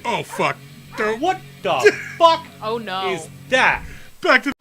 Oh, fuck. What the fuck Oh no. is that? Back to...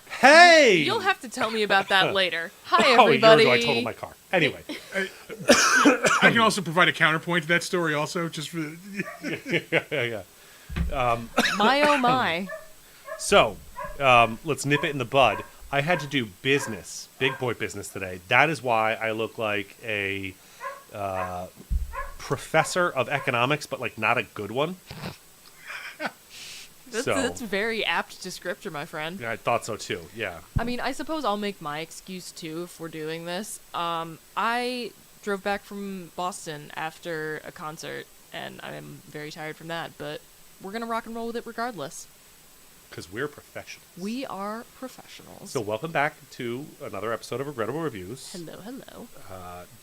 Hey! You'll have to tell me about that later. Hi, Oh, everybody. I totaled my car. Anyway. I can also provide a counterpoint to that story also, just for... yeah. My oh my. So, let's nip it in the bud. I had to do business, big boy business today. That is why I look like a professor of economics, but like not a good one. That's a very apt descriptor, my friend. Yeah, I thought so too. Yeah. I mean, I suppose I'll make my excuse too if we're doing this. I drove back from Boston after a concert, and I'm very tired from that, but we're gonna rock and roll with it regardless. Because we're professionals. We are professionals. So welcome back to another episode of Regrettable Reviews. Hello.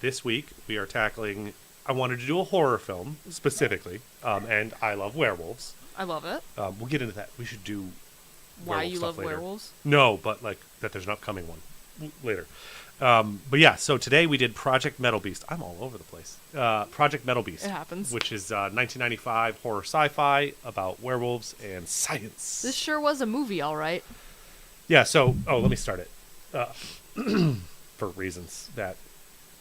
This week we are tackling... I wanted to do a horror film, specifically, and I love werewolves. I love it. We'll get into that. We should do Why werewolf you stuff love later. werewolves? No, but like that there's an upcoming one later. But yeah, so today we did Project Metalbeast. I'm all over the place. Project Metalbeast. It happens. Which is 1995 horror sci-fi about werewolves and science. This sure was a movie, all right. Yeah, so... Oh, let me start it. For reasons that...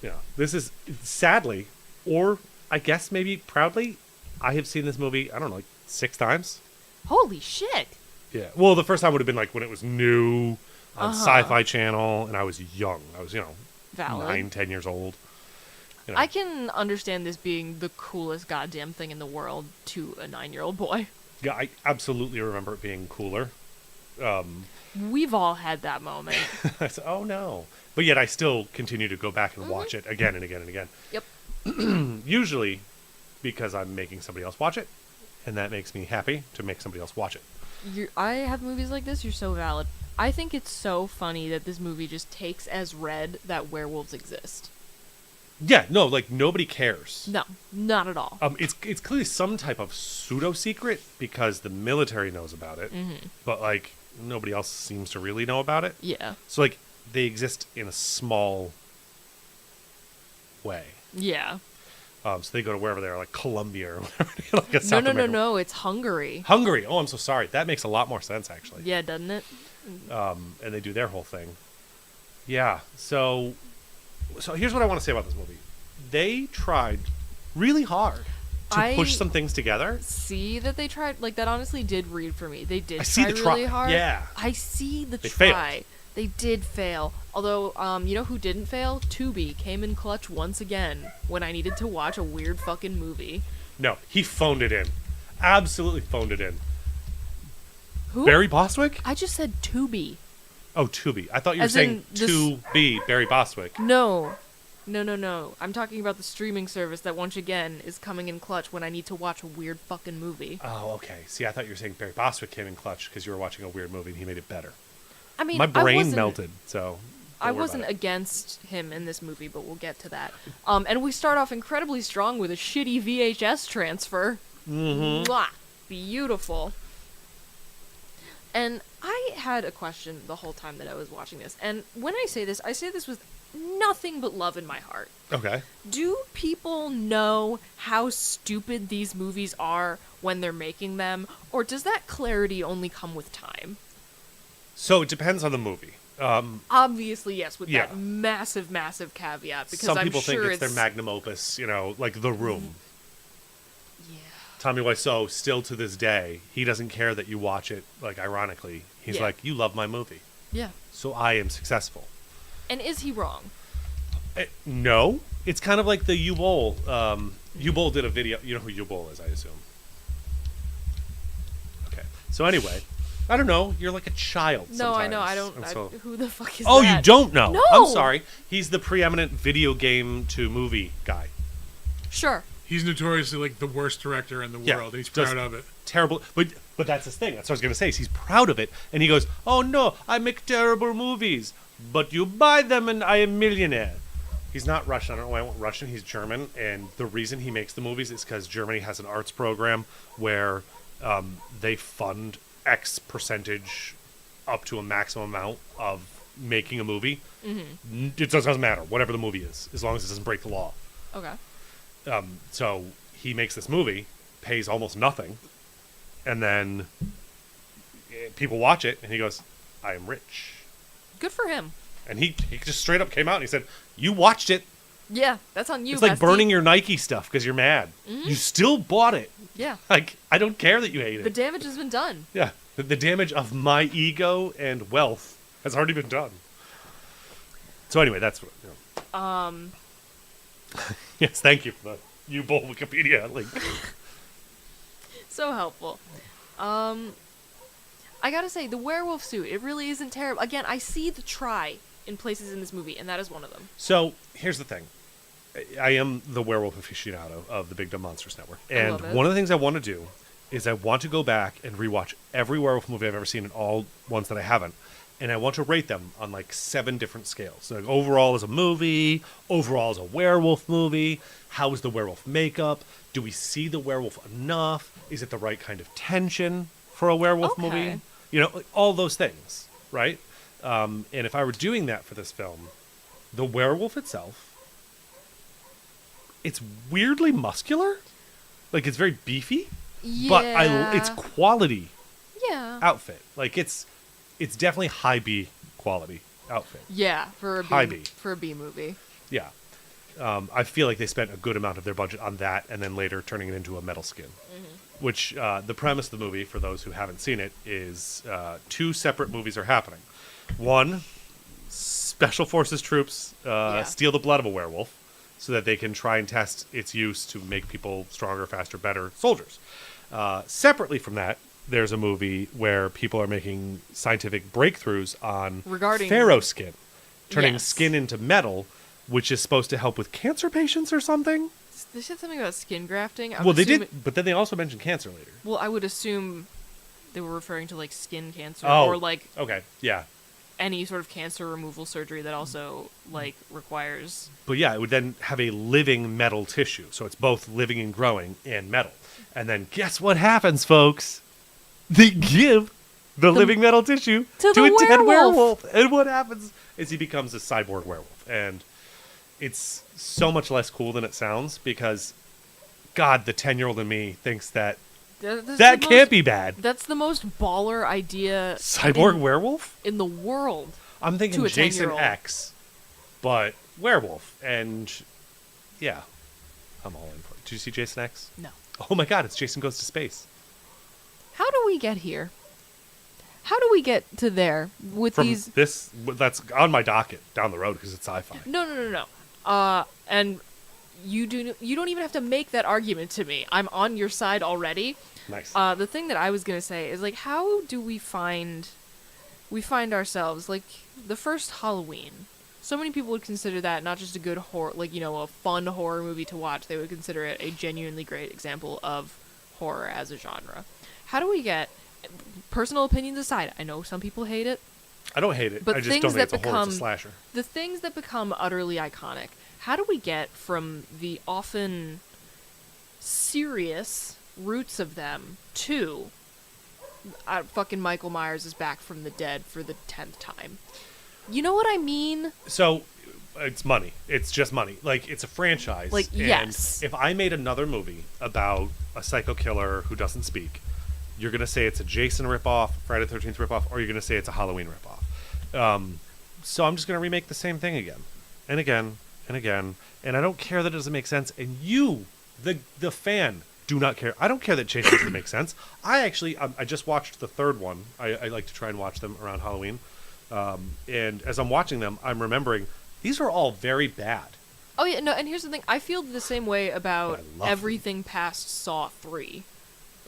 You know, this is... Sadly, or I guess maybe proudly, I have seen this movie, I don't know, like 6 times. Holy shit. Yeah. Well, the first time would have been like when it was new on Sci-Fi Channel, and I was young. I was, Valid. 9, 10 years old. You know. I can understand this being the coolest goddamn thing in the world to a 9-year-old boy. Yeah, I absolutely remember it being cooler. We've all had that moment. I said, oh no. But yet I still continue to go back and watch it again and again and again. Yep. Usually because I'm making somebody else watch it, and that makes me happy to make somebody else watch it. I have movies like this, you're so valid. I think it's so funny that this movie just takes as read that werewolves exist. Yeah, no, like nobody cares. No, not at all. It's clearly some type of pseudo secret because the military knows about it, but like nobody else seems to really know about it. Yeah. So like they exist in a small way. Yeah. So they go to wherever they are, like Colombia or whatever. Like a South American. No, it's Hungary. Hungary. Oh, I'm so sorry. That makes a lot more sense actually. Yeah, doesn't it? And they do their whole thing. Yeah. So here's what I want to say about this movie. They tried really hard to push some things together. See that they tried, like that honestly did read for me. They did see try the really hard. Yeah. I see the They try. failed. They did fail. Although, you know who didn't fail? Tubi came in clutch once again when I needed to watch a weird fucking movie. No, he phoned it in. Absolutely phoned it in. Who? Barry Bostwick? I just said Tubi. Oh, Tubi. I thought you were As saying in this- to be Barry Bostwick. No. I'm talking about the streaming service that once again is coming in clutch when I need to watch a weird fucking movie. Oh, okay. See, I thought you were saying Barry Bostwick came in clutch because you were watching a weird movie and he made it better. I mean, My brain I wasn't, melted, so... I don't worry wasn't about it. against him in this movie, but we'll get to that. And we start off incredibly strong with a shitty VHS transfer. Mm-hmm. Mwah! Beautiful. And I had a question the whole time that I was watching this. And when I say this with nothing but love in my heart. Okay. Do people know how stupid these movies are when they're making them? Or does that clarity only come with time? So it depends on the movie. Obviously, yes, with Yeah. that massive, massive caveat. Because Some I'm people sure think it's their magnum opus, like The Room. Yeah. Tommy Wiseau, still to this day, he doesn't care that you watch it, like, ironically. He's Yeah. like, you love my movie, Yeah. so I am successful. And is he wrong? No. It's kind of like the U-Bowl. U-Bowl did a video. You know who U-Bowl is, I assume. Okay. So anyway, I don't know. You're like a child No, I sometimes. know. I don't. And so- Who the fuck is Oh, that? you don't know? No! I'm sorry. He's the preeminent video game to movie guy. Sure. He's notoriously like the worst director in the Yeah, world, and he's just- proud of it. Terrible. But that's his thing. That's what I was going to say. Is he's proud of it. And he goes, oh, no, I make terrible movies. But you buy them and I am millionaire. He's not Russian. I don't know why I want Russian. He's German. And the reason he makes the movies is because Germany has an arts program where they fund X percentage up to a maximum amount of making a movie. Mm-hmm. It doesn't matter, whatever the movie is, as long as it doesn't break the law. Okay. So he makes this movie, pays almost nothing, and then people watch it, and he goes, I am rich. Good for him. And he just straight up came out and he said, you watched it. Yeah, that's on you. It's like bestie. burning your Nike stuff because you're mad. Mm-hmm. You still bought it. Yeah. Like, I don't care that you hate The it. damage has been done. Yeah. The damage of my ego and wealth has already been done. So anyway, that's what, Yes, thank you for the U-Bowl Wikipedia link. So helpful. I gotta say, the werewolf suit, it really isn't terrible. Again, I see the try in places in this movie, and that is one of them. So here's the thing. I am the werewolf aficionado of the Big Dumb Monsters Network. And love it. one of the things I want to do is I want to go back and rewatch every werewolf movie I've ever seen and all ones that I haven't. And I want to rate them on like 7 different scales. So like overall as a movie, overall as a werewolf movie, how is the werewolf makeup? Do we see the werewolf enough? Is it the right kind of tension for a werewolf Okay. movie? You know, like, all those things, right? And if I were doing that for this film, the werewolf itself, it's weirdly muscular. Like, it's very beefy. Yeah. But it's quality Yeah. outfit. Like, it's definitely high B quality outfit. Yeah, for a B, High B. for a B movie. Yeah. I feel like they spent a good amount of their budget on that and then later turning it into a metal skin. Mm-hmm. Which, the premise of the movie, for those who haven't seen it, is 2 separate movies are happening. One, Special Forces troops steal the blood of a werewolf so that they can try and test its use to make people stronger, faster, better soldiers. Separately from that, there's a movie where people are making scientific breakthroughs on Regarding- pharaoh skin, turning Yes. skin into metal, which is supposed to help with cancer patients or something. They said something about skin grafting. Well, they did, but then they also mentioned cancer later. Well, I would assume they were referring to like skin cancer Oh. or like Okay, yeah. any sort of cancer removal surgery that also like requires. But yeah, it would then have a living metal tissue. So it's both living and growing and metal. And then guess what happens, folks? They give the living metal tissue to a the dead werewolf. werewolf. And what happens is he becomes a cyborg werewolf. And it's so much less cool than it sounds because, God, the 10-year-old in me thinks that that can't be bad. That's the most baller idea Cyborg werewolf? in the world. I'm thinking to a Jason 10-year-old. X, but werewolf. And yeah, I'm all in for it. Did you see Jason X? No. Oh my God, it's Jason Goes to Space. How do we get here? How do we get to there with From these? this, that's on my docket down the road because it's sci-fi. No. And you don't even have to make that argument to me. I'm on your side already. Nice. The thing that I was gonna say is like, how do we find ourselves like the first Halloween? So many people would consider that not just a good horror, like a fun horror movie to watch. They would consider it a genuinely great example of horror as a genre. How do we get? Personal opinions aside, I know some people hate it. I don't hate it. but I just things don't think that it's a horror, it's a become- slasher. The things that become utterly iconic. How do we get from the often serious roots of them to fucking Michael Myers is back from the dead for the 10th time? You know what I mean? So it's money. It's just money. Like, it's a franchise. Like, and yes. if I made another movie about a psycho killer who doesn't speak, you're going to say it's a Jason ripoff, Friday the 13th ripoff, or you're going to say it's a Halloween ripoff. So I'm just going to remake the same thing again and again and again. And I don't care that it doesn't make sense. And you, the fan, do not care. I don't care that changes doesn't make sense. I actually, I just watched the third one. I like to try and watch them around Halloween. And as I'm watching them, I'm remembering these are all very bad. Oh yeah, no, and here's the thing. I feel the same way about But I love everything past Saw 3.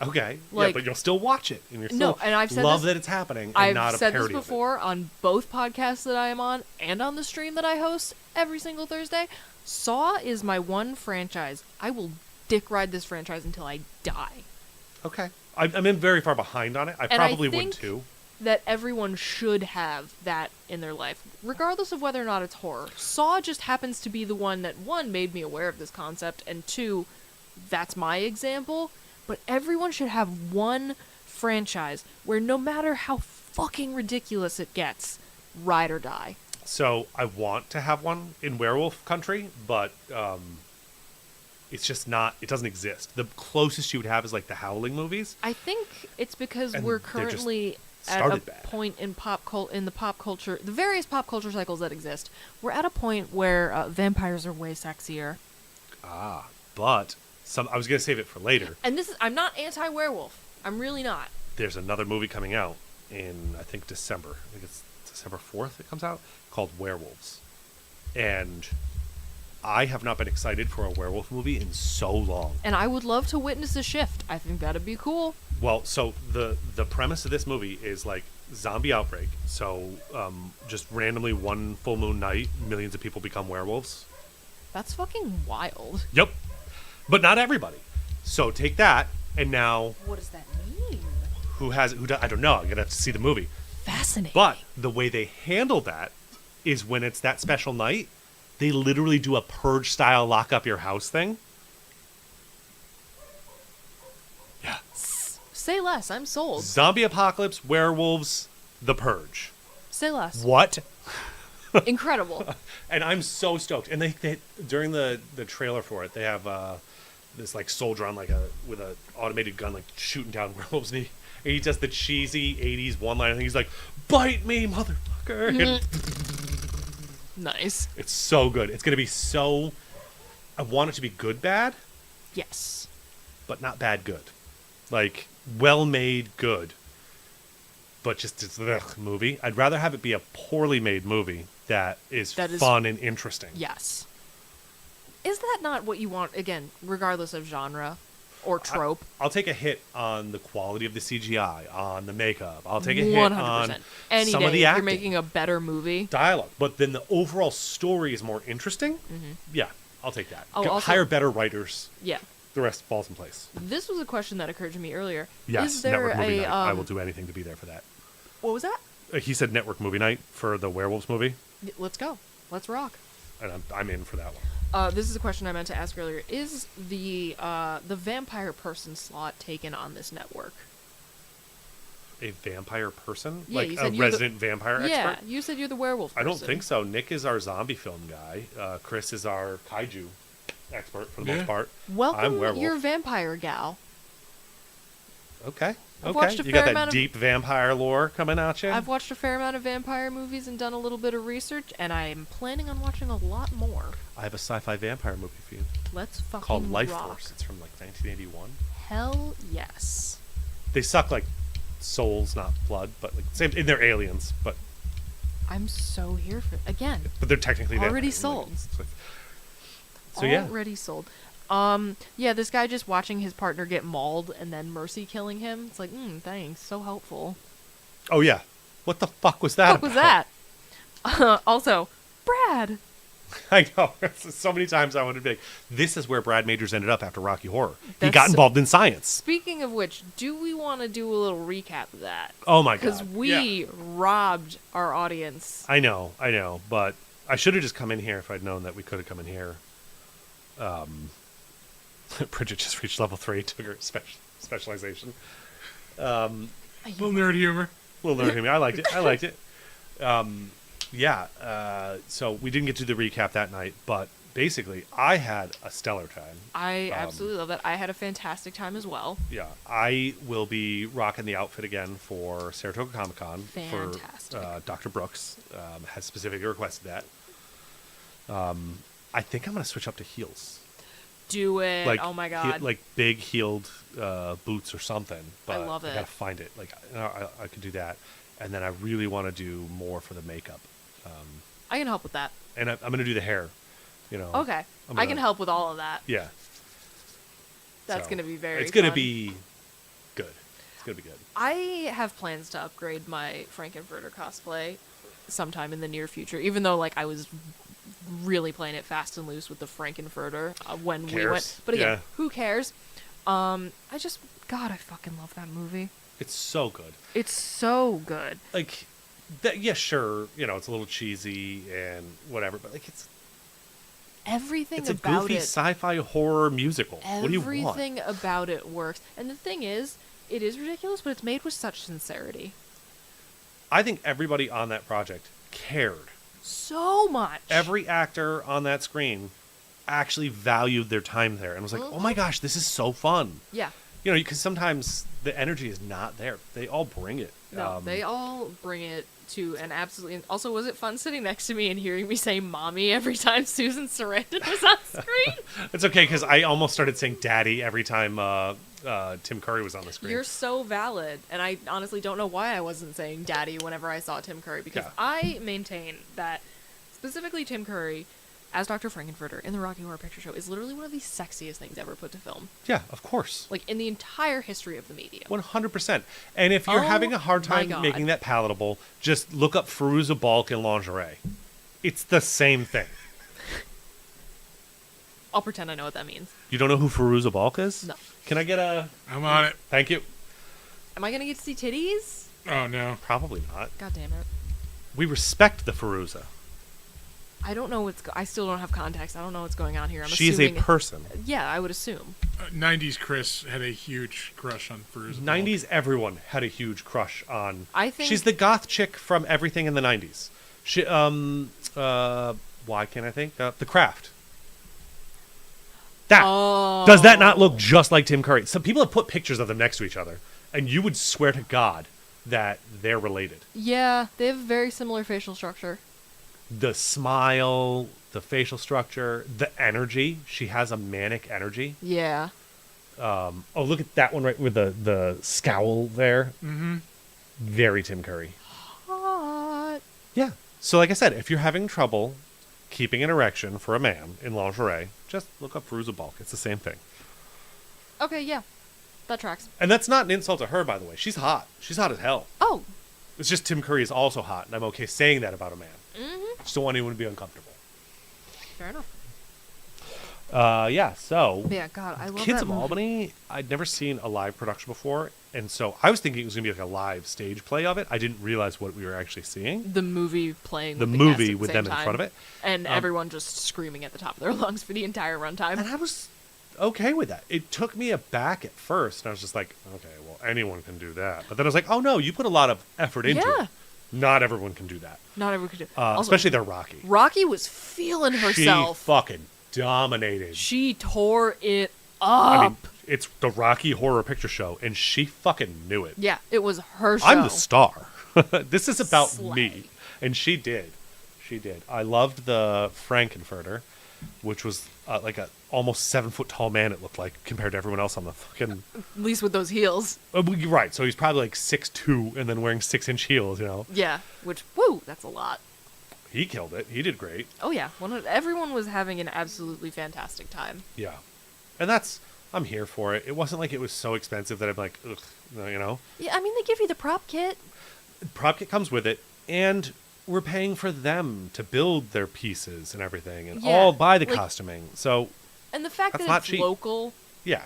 Okay, yeah, Like- but you'll still watch it, and you're No, still and I've said love this- that it's happening, and I've not a said this parody of it. before on both podcasts that I am on and on the stream that I host every single Thursday. Saw is my one franchise. I will dick ride this franchise until I die. Okay, I'm in very far behind on it. I And probably I would think too. that everyone should have that in their life, regardless of whether or not it's horror. Saw just happens to be the one that, one, made me aware of this concept, and two, that's my example. But everyone should have one franchise where no matter how fucking ridiculous it gets, ride or die. So I want to have one in werewolf country, but it's just not. It doesn't exist. The closest you would have is like the Howling movies. I think it's because And we're they're just currently at a started bad. point in in the pop culture, the various pop culture cycles that exist. We're at a point where vampires are way sexier. But I was gonna save it for later. And this is, I'm not anti-werewolf. I'm really not. There's another movie coming out in I think December. I think it's December 4th. It comes out called Werewolves, and I have not been excited for a werewolf movie in so long. And I would love to witness a shift. I think that'd be cool. Well, so the premise of this movie is like zombie outbreak. So just randomly one full moon night, millions of people become werewolves. That's fucking wild. Yep, but not everybody. So take that, and now What does that mean? who I don't know. I'm gonna have to see the movie. Fascinating. But the way they handle that is when it's that special night, they literally do a purge style lock up your house thing. Yeah. Say less. I'm sold. Zombie apocalypse, werewolves, the purge. Say less. What? Incredible. And I'm so stoked. And they during the trailer for it, they have this like soldier on like with a automated gun like shooting down werewolves, and he does the cheesy 80s one line. He's like, "Bite me, motherfucker!" And Nice. it's so good. It's gonna be so. I want it to be good, bad, Yes. but not bad, good. Like well made, good. But just it's a movie. I'd rather have it be a poorly made movie that is fun and interesting. Yes. Is that not what you want, again, regardless of genre or trope? I'll take a hit on the quality of the CGI, on the makeup. I'll take a hit 100%. on Any some day, of the if acting. you're making a better movie. Dialogue. But then the overall story is more interesting. Yeah, I'll take that. Oh, also- Hire better writers. Yeah. The rest falls in place. This was a question that occurred to me earlier. Yes, Is there network movie a night. I will do anything to be there for that. What was that? He said network movie night for the werewolves movie, Let's go. Let's rock. and I'm in for that one. This is a question I meant to ask earlier. Is the vampire person slot taken on this network? A vampire person, Yeah, you like said a you're the- resident vampire Yeah, expert. you said you're the werewolf I person. don't think so. Nick is our zombie film guy. Chris is our kaiju expert for the Yeah. most part. Welcome, I'm werewolf. your vampire gal. Okay. I've Okay. watched a You fair got that amount of- deep vampire lore coming at you. I've watched a fair amount of vampire movies and done a little bit of research, and I'm planning on watching a lot more. I have a sci-fi vampire movie for you Let's fucking called Life rock. Force. It's from like 1981. Hell yes. They suck like souls, not blood, but like same. And they're aliens, but I'm so here for again. they're technically Already vampires. sold. It's like- so yeah, Already sold. Yeah, this guy just watching his partner get mauled and then Mercy killing him. It's like, thanks, so helpful. oh yeah. What the fuck was that? What was about? that? Also, Brad. I know. So many times I wanted to be like, this is where Brad Majors ended up after Rocky Horror. He That's got so- involved in science. Speaking of which, do we want to do a little recap of that? Oh my god. Because we Yeah. robbed our audience. I know, but I should have just come in here if I'd known that we could have come in here. Bridget just reached level 3, took her specialization. Little nerd humor. Well, learn me. I liked it. So we didn't get to do the recap that night, but basically, I had a stellar time. I absolutely love that. I had a fantastic time as well. Yeah, I will be rocking the outfit again for Saratoga Comic Con. Fantastic. For Dr. Brooks has specifically requested that. I think I'm going to switch up to heels. Do it. like Oh my god. like big heeled boots or something. But love I it. gotta find it. Like I could do that, and then I really want to do more for the makeup, I can help with that. and I'm gonna do the hair. You know. Okay. I can help with all of that. Yeah. That's So, going to be very It's gonna fun. be good. It's gonna be good. I have plans to upgrade my Frankenfurter cosplay sometime in the near future, even though like I was really playing it fast and loose with the Frankenfurter when we Cares? went. But again, Yeah. who cares? God, I fucking love that movie. It's so good. It's so good. Like, that. Yeah, sure. You know, it's a little cheesy and whatever, but like it's Everything a about goofy it. sci-fi horror musical. What do you want? Everything about it works. And the thing is, it is ridiculous, but it's made with such sincerity. I think everybody on that project cared. So much. Every actor on that screen actually valued their time there and was like, "Oh my gosh, this is so fun." Yeah. You know, because sometimes the energy is not there. They all bring it. No, they all bring it to an absolutely. Also, was it fun sitting next to me and hearing me say "mommy" every time Susan Sarandon was on screen? It's okay because I almost started saying "daddy" every time Tim Curry was on the screen. You're so valid, and I honestly don't know why I wasn't saying "daddy" whenever I saw Tim Curry, because Yeah. I maintain that specifically Tim Curry as Dr. Frankenfurter in the Rocky Horror Picture Show is literally one of the sexiest things ever put to film, Yeah, of course. like in the entire history of the medium. 100%. And if you're Oh having a hard my time God. making that palatable, just look up Fairuza Balk in lingerie. It's the same thing. I'll pretend I know what that means. You don't know who Fairuza Balk is? No. Can I get a... I'm on it. Thank you. Am I gonna get to see titties? Oh no. Probably not. God damn it. We respect the Fairuza. I don't know I still don't have context. I don't know what's going on here. I'm She is a assuming. person. Yeah, I would assume. 90s Chris had a huge crush on Fairuza. 90s everyone had a huge crush on... I think- She's the goth chick from everything in the 90s. She, why can't I think? The Craft. That. Oh. Does that not look just like Tim Curry? Some people have put pictures of them next to each other, and you would swear to God that they're related. Yeah, they have a very similar facial structure. The smile, the facial structure, the energy. She has a manic energy. Yeah. Oh, look at that one right with the scowl there. Mm-hmm. Very Tim Curry. Hot. Yeah. So like I said, if you're having trouble keeping an erection for a man in lingerie, just look up Fairuza Balk. It's the same thing. Okay, yeah. That tracks. And that's not an insult to her, by the way. She's hot. She's hot as hell. Oh. It's just Tim Curry is also hot, and I'm okay saying that about a man. Mm-hmm. Just don't want anyone to be uncomfortable. Fair enough. Yeah, so... Yeah, God, I love Kids that of movie. Albany, I'd never seen a live production before, and so I was thinking it was going to be like a live stage play of it. I didn't realize what we were actually seeing. The movie playing The with movie cast at the with same them in time, front of it. and everyone just screaming at the top of their lungs for the entire runtime. And I was okay with that. It took me aback at first, and I was just like, okay, well, anyone can do that. But then I was like, oh no, you put a lot of effort into Yeah. it. Not everyone can do that. Not everyone could do. Also, Especially they're Rocky. Rocky was feeling herself. She fucking dominated. She tore it up. I mean, it's the Rocky Horror Picture Show, and she fucking knew it. Yeah, it was her show. I'm the star. This is about Slay. me. And she did. She did. I loved the Frankenfurter, which was like a almost 7 foot tall man, it looked like, compared to everyone else on the fucking... At least with those heels. You're right, so he's probably like 6'2", and then wearing 6-inch heels, you know? Yeah, which, woo, that's a lot. He killed it. He did great. Oh yeah, everyone was having an absolutely fantastic time. Yeah. And that's... I'm here for it. It wasn't like it was so expensive that I'm like, ugh, you know? Yeah, I mean, they give you the prop kit. Prop kit comes with it, and we're paying for them to build their pieces and everything, and Yeah, all buy the like- costuming. So, And the fact That's that not it's cheap. local, yeah.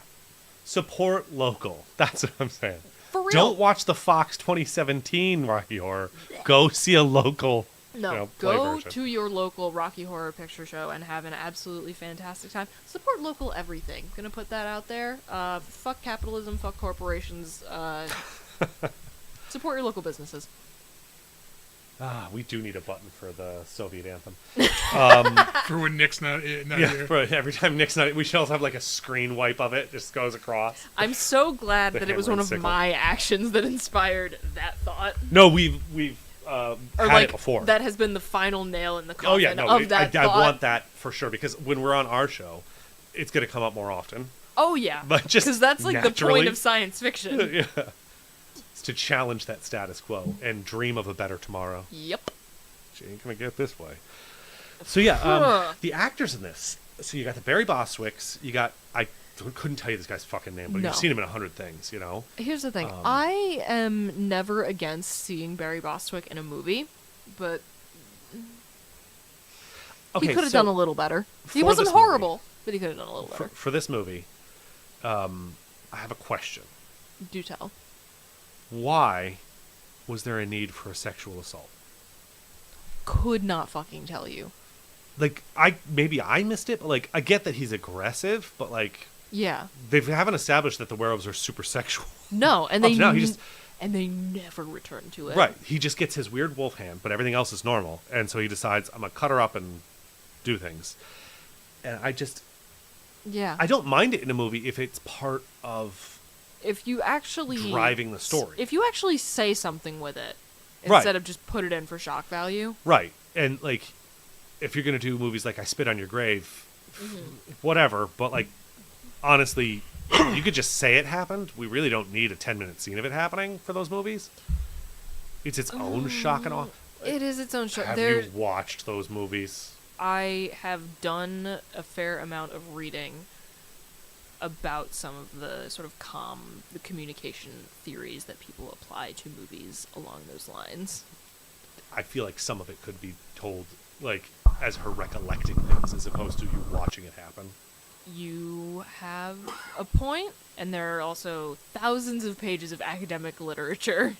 Support local. That's what I'm saying. for real. Don't watch the Fox 2017 Rocky Horror. Go see a local No, play go version. to your local Rocky Horror Picture Show and have an absolutely fantastic time. Support local everything. Gonna put that out there. Fuck capitalism, fuck corporations. Support your local businesses. We do need a button for the Soviet anthem. For when Nick's not Yeah, here. for every time Nick's not, we should also have like a screen wipe of it, just goes across. I'm so glad The that it was hammer one and of sickle. my actions that inspired that thought. No, we've Or had like it before. that has been the final nail in the coffin Oh yeah, no, of that I thought. want that for sure, because when we're on our show, it's going to come up more often. Oh yeah, But just because that's like the naturally. point of science fiction. Yeah. It's to challenge that status quo and dream of a better tomorrow. Yep. She ain't going to get this way. So yeah, the actors in this. So you got the Barry Bostwicks. You got, I couldn't tell you this guy's fucking name, but No. you've seen him in 100 things, you know? Here's the thing. I am never against seeing Barry Bostwick in a movie, but Okay, he could have so done a little better. He for wasn't this movie- horrible, but he could have done a little better. For this movie, I have a question. Do tell. Why was there a need for a sexual assault? Could not fucking tell you. Like, maybe I missed it, but like, I get that he's aggressive, but like, Yeah. they haven't established that the werewolves are super sexual. No, and Up they to now, he just- and they never return to it. Right. He just gets his weird wolf hand, but everything else is normal. And so he decides, I'm going to cut her up and do things. And Yeah. I don't mind it in a movie if it's part of If you actually driving the story. If you actually say something with it Right. instead of just put it in for shock value. Right. And like, if you're going to do movies like I Spit on Your Grave, whatever, but like, honestly, you could just say it happened. We really don't need a 10-minute scene of it happening for those movies. It's its own shock and awe. It is its own shock. Have you watched those movies? I have done a fair amount of reading about some of the sort of the communication theories that people apply to movies along those lines. I feel like some of it could be told like as her recollecting things as opposed to you watching it happen. You have a point, and there are also thousands of pages of academic literature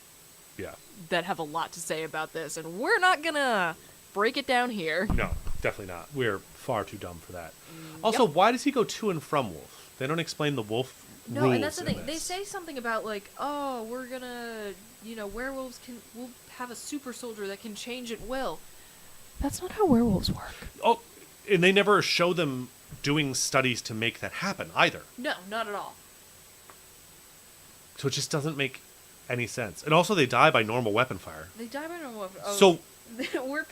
Yeah. that have a lot to say about this, and we're not gonna break it down here. No, definitely not. We're far too dumb for that. Also, why does he go to and from wolf? They don't explain the wolf No, rules and that's the in thing. They this. say something about like, oh, we're gonna, werewolves we'll have a super soldier that can change at will. That's not how werewolves work. Oh, and they never show them doing studies to make that happen either. No, not at all. So it just doesn't make any sense. And also, they die by normal weapon fire. They die by normal weapon. Oh, So we're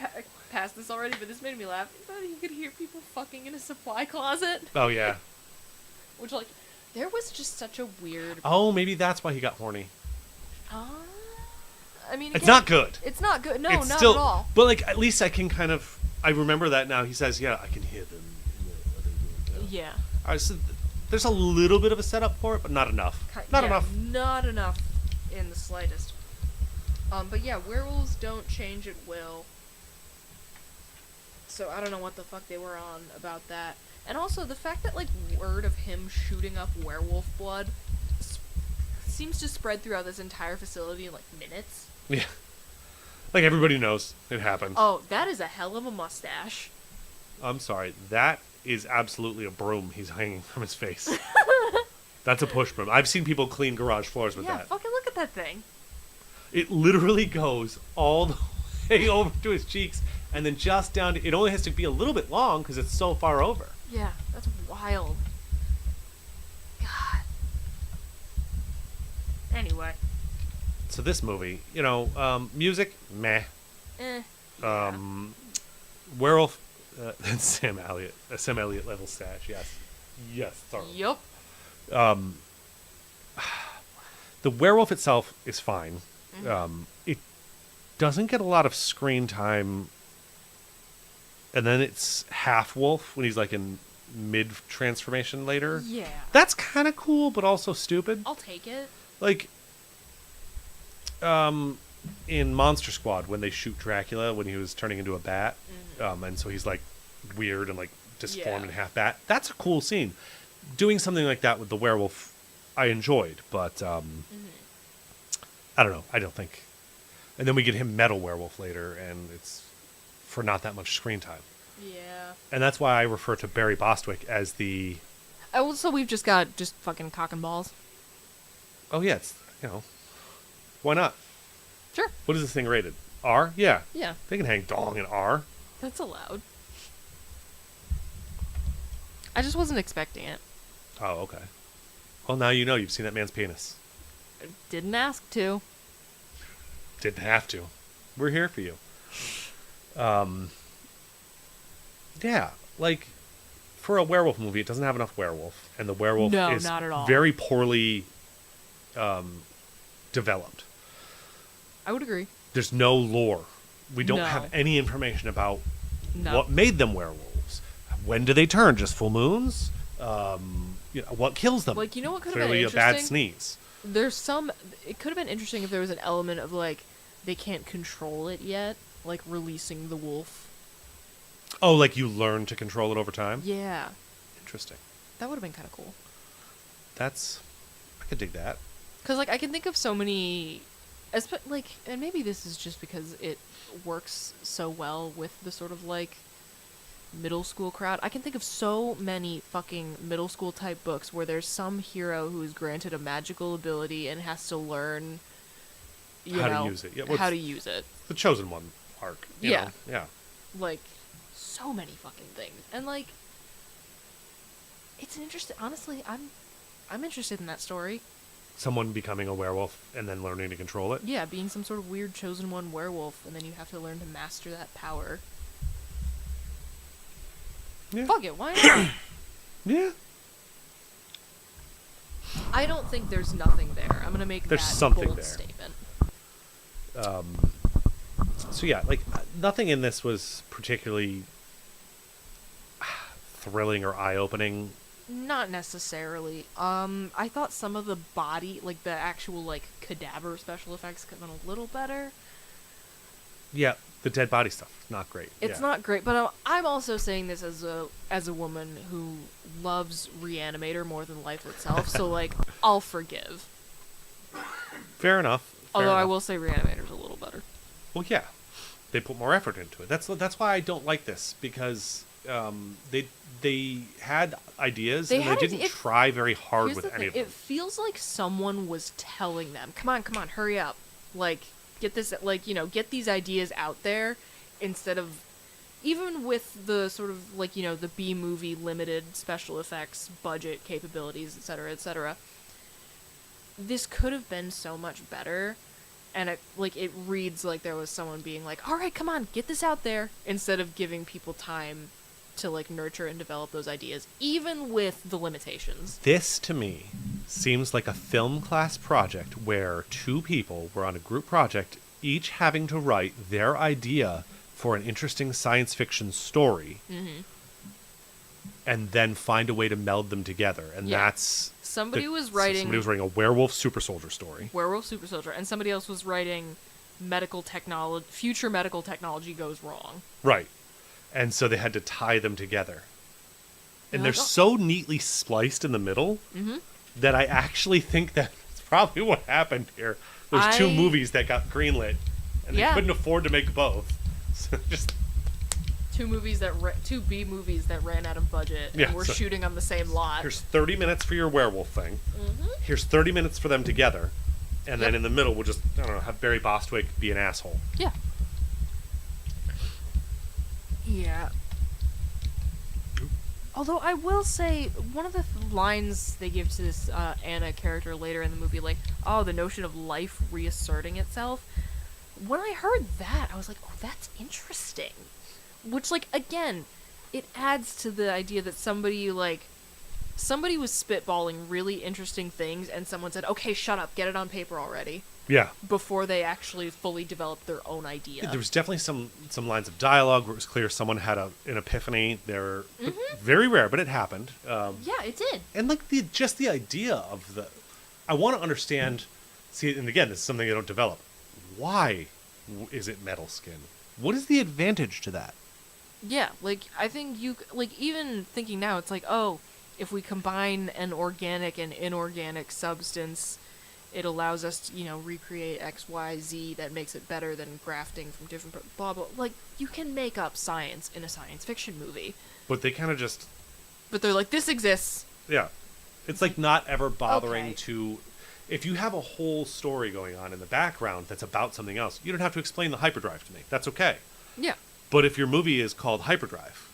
past this already, but this made me laugh. You thought you could hear people fucking in a supply closet, oh yeah. which like, there was just such a weird. Oh, maybe that's why he got horny. I mean, It's again, not good. It's not good. No, It's not still, at all. But like, at least I can kind of. I remember that now. He says, "Yeah, I can hear them." Yeah. I said, there's a little bit of a setup for it, but not enough. Not enough. Not enough in the slightest. But yeah, werewolves don't change at will. So I don't know what the fuck they were on about that. And also the fact that like word of him shooting up werewolf blood seems to spread throughout this entire facility in like minutes. Yeah. Like everybody knows it happened. Oh, that is a hell of a mustache. I'm sorry. That is absolutely a broom he's hanging from his face. That's a push broom. I've seen people clean garage floors with Yeah, that. fucking look at that thing. It literally goes all the way over to his cheeks and then just down to... It only has to be a little bit long because it's so far over. Yeah, that's wild. God. Anyway. So this movie, music, meh. Yeah. Werewolf, Sam Elliott level stash, yes. Yes, sorry. Yup. The werewolf itself is fine. It doesn't get a lot of screen time, and then it's half wolf when he's like in mid transformation later. Yeah. That's kind of cool, but also stupid. I'll take it. Like, in Monster Squad when they shoot Dracula when he was turning into a bat, and so he's like weird and like disformed and half bat. That's a cool scene. Doing something like that with the werewolf, I enjoyed, but I don't know. I don't think. And then we get him metal werewolf later, and it's for not that much screen time. Yeah. And that's why I refer to Barry Bostwick as the. Oh, so we've just got fucking cock and balls. Oh yeah, it's why not? Sure. What is this thing rated? R? Yeah. Yeah, They can hang dong in R. that's allowed. I just wasn't expecting it. Oh, okay. Well, now you know. You've seen that man's penis. I didn't ask to. Didn't have to. We're here for you. Yeah, like for a werewolf movie, it doesn't have enough werewolf, and the werewolf No, is not at all. very poorly developed. I would agree. There's no lore. We don't No. have any information about No. what made them werewolves. When do they turn? Just full moons? What kills them? Like, you know what could have been Clearly a interesting? bad sneeze. There's some. It could have been interesting if there was an element of like they can't control it yet, like releasing the wolf. Oh, like you learn to control it over time? Yeah, Interesting. that would have been kind of cool. I could dig that. Cause like I can think of so many, and maybe this is just because it works so well with the sort of like middle school crowd. I can think of so many fucking middle school type books where there's some hero who is granted a magical ability and has to learn, How to use it. Yeah, well, how it's- to use it. The Chosen One arc. you Yeah. know? Yeah. Like so many fucking things, and like it's an interesting. Honestly, I'm interested in that story. Someone becoming a werewolf and then learning to control it. Yeah, being some sort of weird chosen one werewolf, and then you have to learn to master that power. Yeah. Fuck it, why not? Yeah. I don't think there's nothing there. I'm gonna make There's that something bold there. statement. So yeah, like nothing in this was particularly thrilling or eye-opening. Not necessarily. I thought some of the body, like the actual like cadaver special effects, could have been a little better. Yeah, the dead body stuff, not great. It's Yeah. not great, but I'm also saying this as a woman who loves Reanimator more than life itself. So like, I'll forgive. Fair enough. Fair Although I enough. will say Reanimator's a little better. Well, yeah, they put more effort into it. That's why I don't like this, because they had ideas and they didn't try very hard Here's with the any thing: of them. it feels like someone was telling them, "Come on, hurry up! Like, get this, like, get these ideas out there," instead of, even with the sort of like the B movie limited special effects budget capabilities, etc., etc. This could have been so much better, and it reads like there was someone being like, "All right, come on, get this out there," instead of giving people time to like nurture and develop those ideas, even with the limitations. This, to me, seems like a film class project where two people were on a group project, each having to write their idea for an interesting science fiction story, and then find a way to meld them together. And Yeah. that's... Somebody was Somebody was writing a werewolf super soldier story. Werewolf Super Soldier, and somebody else was writing future medical technology goes wrong. Right. And so they had to tie them together. And You're they're like, so neatly spliced in the middle that I actually think that's probably what happened here. There's two I- movies that got greenlit, and they Yeah. couldn't afford to make both. So just Two B movies that ran out of budget Yeah, and were so- shooting on the same lot. here's 30 minutes for your werewolf thing. Here's 30 minutes for them together. And then Yep. in the middle, we'll just, I don't know, have Barry Bostwick be an asshole. Yeah. Yeah. Although I will say, one of the lines they give to this Anna character later in the movie, like, oh, the notion of life reasserting itself. When I heard that, I was like, oh, that's interesting. Which, like, again, it adds to the idea that somebody was spitballing really interesting things, and someone said, okay, shut up, get it on paper already, Yeah. before they actually fully developed their own idea. There was definitely some lines of dialogue where it was clear someone had an epiphany. They're very rare, but it happened. Yeah, it did. And like just the idea of I want to understand. See, and again, this is something they don't develop. Why is it metal skin? What is the advantage to that? Yeah, like, I think even thinking now, it's like, oh, if we combine an organic and inorganic substance, it allows us to, recreate X, Y, Z that makes it better than grafting from different, blah, blah. Like, you can make up science in a science fiction movie. But they kind of just, But they're like, this exists. yeah. It's like not ever bothering Okay. to. If you have a whole story going on in the background that's about something else, you don't have to explain the hyperdrive to me. That's okay. Yeah. But if your movie is called Hyperdrive,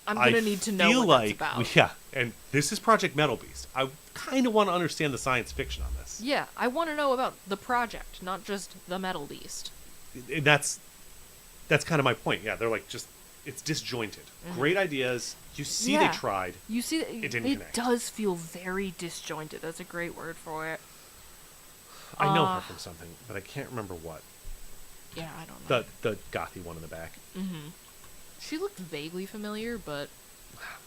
I'm going to need to know what that's about. Yeah, and this is Project Metalbeast. I kind of want to understand the science fiction on this. Yeah, I want to know about the project, not just the Metalbeast. And that's kind of my point. Yeah, they're like, just it's disjointed. Great ideas. You see Yeah. they tried. You see, It didn't it connect. does feel very disjointed. That's a great word for it. I know her from something, but I can't remember what. Yeah, I don't know. The gothy one in the back. She looked vaguely familiar, but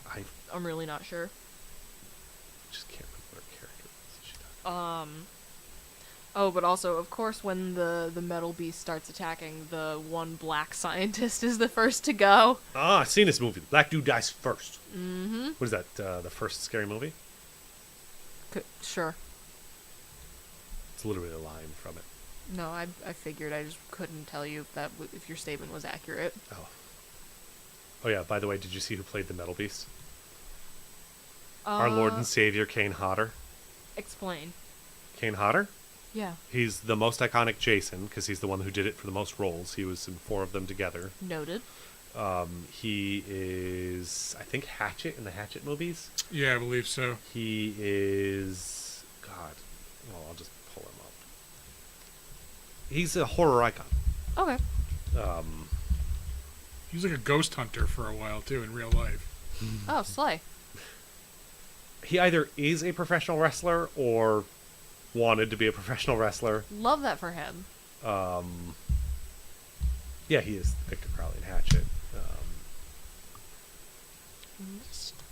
I I'm really not sure. just can't remember what her character was. She died. Oh, but also, of course, when the metal beast starts attacking, the one black scientist is the first to go. I've seen this movie. Black dude dies first. Mm-hmm. What is that? The first scary movie? Sure. It's literally a line from it. No, I figured. I just couldn't tell you if your statement was accurate. Oh. Oh yeah. By the way, did you see who played the Metalbeast? Our Lord and Savior, Kane Hodder. Explain. Kane Hodder? Yeah. He's the most iconic Jason because he's the one who did it for the most roles. He was in 4 of them together. Noted. He is, I think, Hatchet in the Hatchet movies. Yeah, I believe so. He is, God, well, I'll just pull him up. He's a horror icon. Okay. He was like a ghost hunter for a while too in real life. Oh, slay. He either is a professional wrestler or wanted to be a professional wrestler. Love that for him. Yeah, he is Victor Crowley in Hatchet.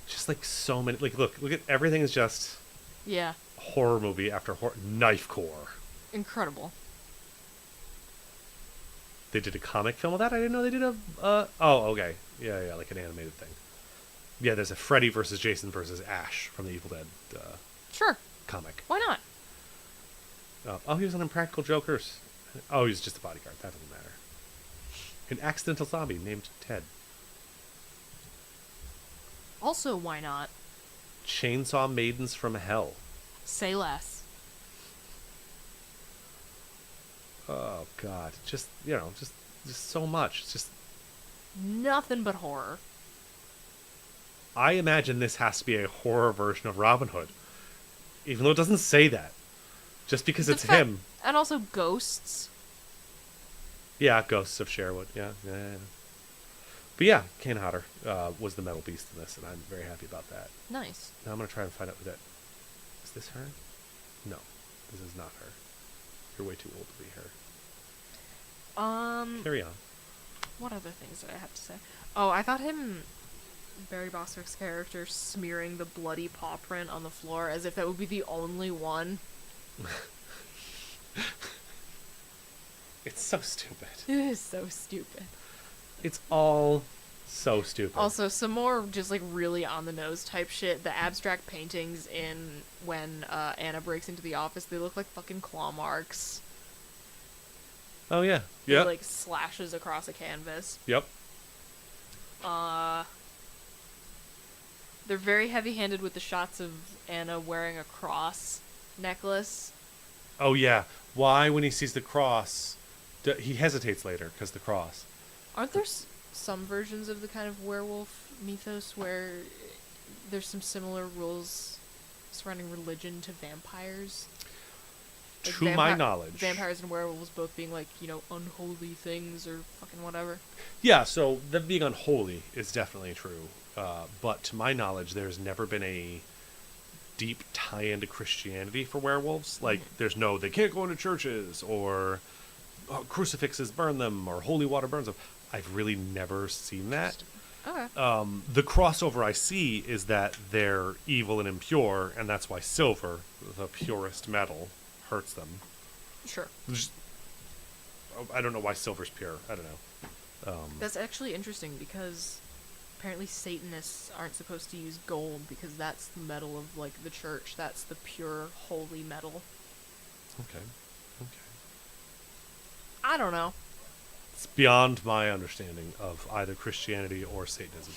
Just like so many, like look at everything is just Yeah. horror movie after horror. Knife Core. Incredible. They did a comic film of that. I didn't know they did a. Oh, okay. Yeah, like an animated thing. Yeah, there's a Freddy versus Jason versus Ash from the Evil Dead Sure. comic. Why not? Oh, he was on Impractical Jokers. Oh, he was just a bodyguard. That doesn't matter. An accidental zombie named Ted. Also, why not? Chainsaw Maidens from Hell. Say less. Oh God, just just so much. It's just Nothing but horror. I imagine this has to be a horror version of Robin Hood, even though it doesn't say that. Just because it's him. And also ghosts. Yeah, Ghosts of Sherwood. Yeah. But yeah, Kane Hodder was the Metalbeast in this, and I'm very happy about that. Nice. Now I'm gonna try and find out who that. Is this her? No, this is not her. You're way too old to be her. Carry on. What other things did I have to say? Oh, I thought Barry Bostwick's character smearing the bloody paw print on the floor as if that would be the only one. It's so stupid. It is so stupid. It's all so stupid. Also, some more just like really on the nose type shit. The abstract paintings in when Anna breaks into the office, they look like fucking claw marks. Oh yeah. With, Yeah. like slashes across a canvas. Yep. They're very heavy-handed with the shots of Anna wearing a cross necklace. Oh yeah. Why, when he sees the cross, he hesitates later because the cross. Aren't there some versions of the kind of werewolf mythos where there's some similar rules surrounding religion to vampires? Like To my knowledge. Vampires and werewolves both being like, unholy things or fucking whatever. Yeah, so them being unholy is definitely true. But to my knowledge, there's never been a deep tie-in to Christianity for werewolves. Like, there's no, they can't go into churches, or crucifixes burn them, or holy water burns them. I've really never seen that. Okay. The crossover I see is that they're evil and impure, and that's why silver, the purest metal, hurts them. Sure. I don't know why silver's pure. I don't know. That's actually interesting because apparently Satanists aren't supposed to use gold because that's the metal of like the church. That's the pure holy metal. Okay. I don't know. It's beyond my understanding of either Christianity or Satanism.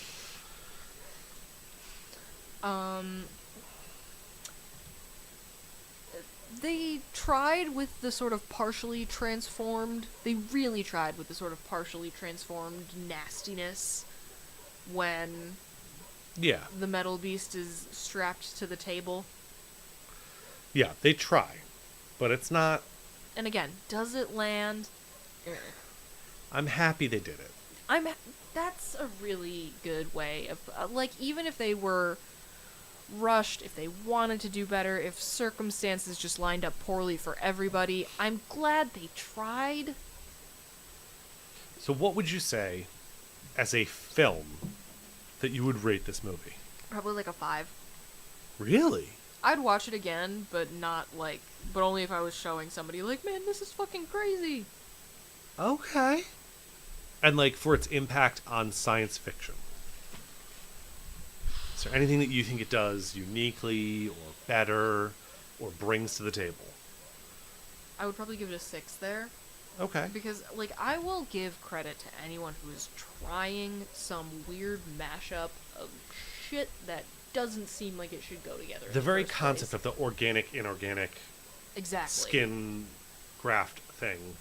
They tried with the sort of partially transformed. They really tried with the sort of partially transformed nastiness when Yeah. the metal beast is strapped to the table. Yeah, they try. But it's not... And again, does it land? I'm happy they did it. That's a really good way of like, even if they were rushed, if they wanted to do better, if circumstances just lined up poorly for everybody, I'm glad they tried. So what would you say as a film that you would rate this movie? Probably like a 5. Really? I'd watch it again, but only if I was showing somebody like, man, this is fucking crazy. Okay. And like for its impact on science fiction. Is there anything that you think it does uniquely or better or brings to the table? I would probably give it a 6 there. Okay. Because, like, I will give credit to anyone who is trying some weird mashup of shit that doesn't seem like it should go together. The very concept of the organic, inorganic exactly skin graft thing,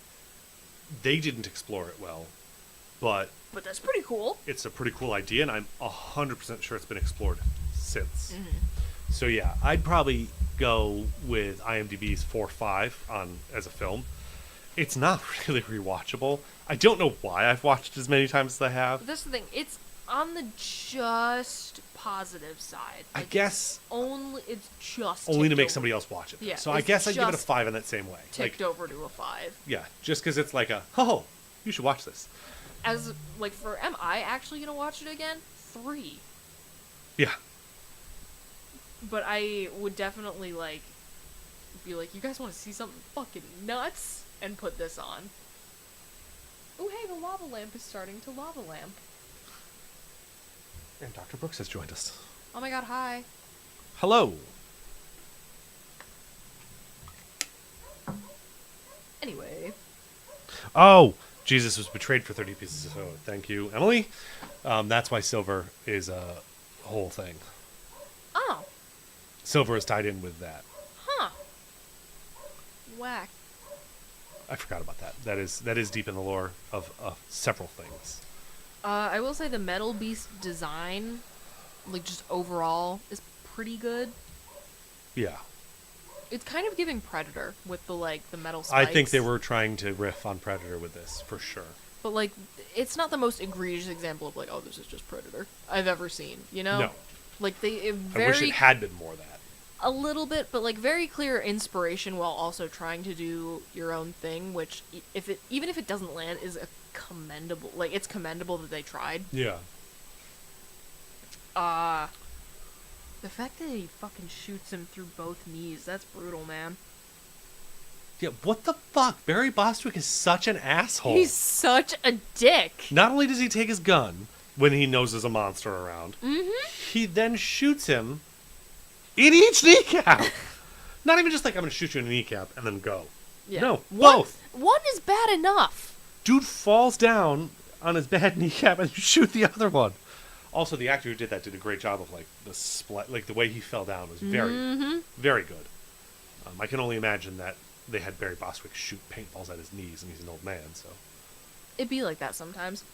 they didn't explore it well, but that's pretty cool. it's a pretty cool idea, and I'm 100% sure it's been explored since. Mm-hmm. So yeah, I'd probably go with IMDb's 4.5 on as a film. It's not really rewatchable. I don't know why I've watched it as many times as I have. But that's the thing. It's on the just positive side. I Like, guess it's just only to ticked make over- somebody else watch it. Yeah, So I it's guess I'd give it a just 5 in that same way. ticked over to a 5. Yeah, just because it's like oh, you should watch this. As like, for am I actually gonna watch it again? 3. Yeah. But I would definitely be like, you guys want to see something fucking nuts? And put this on. Oh, hey, the lava lamp is starting to lava lamp. And Dr. Brooks has joined us. Oh my god, hi. Hello. Anyway. Oh, Jesus was betrayed for 30 pieces of soda. Thank you, Emily. That's why silver is a whole thing. Oh. Silver is tied in with that. Huh. Whack. I forgot about that. That is deep in the lore of several things. I will say the Metalbeast design, like, just overall, is pretty good. Yeah. It's kind of giving Predator with the metal spikes. I think they were trying to riff on Predator with this, for sure. But, it's not the most egregious example of, oh, this is just Predator I've ever seen, you know? No. Very... I wish it had been more that. A little bit, but very clear inspiration while also trying to do your own thing, which even if it doesn't land is a commendable. It's commendable that they tried. Yeah. The fact that he fucking shoots him through both knees, that's brutal, man. Yeah, what the fuck? Barry Bostwick is such an asshole. He's such a dick. Not only does he take his gun when he knows there's a monster around, he then shoots him in each kneecap. Not even just I'm going to shoot you in the kneecap and then go. Yeah. No, both. One is bad enough. Dude falls down on his bad kneecap and you shoot the other one. Also, the actor who did that did a great job of the split, the way he fell down was very, very good. I can only imagine that they had Barry Bostwick shoot paintballs at his knees, and he's an old man, so. It'd be like that sometimes.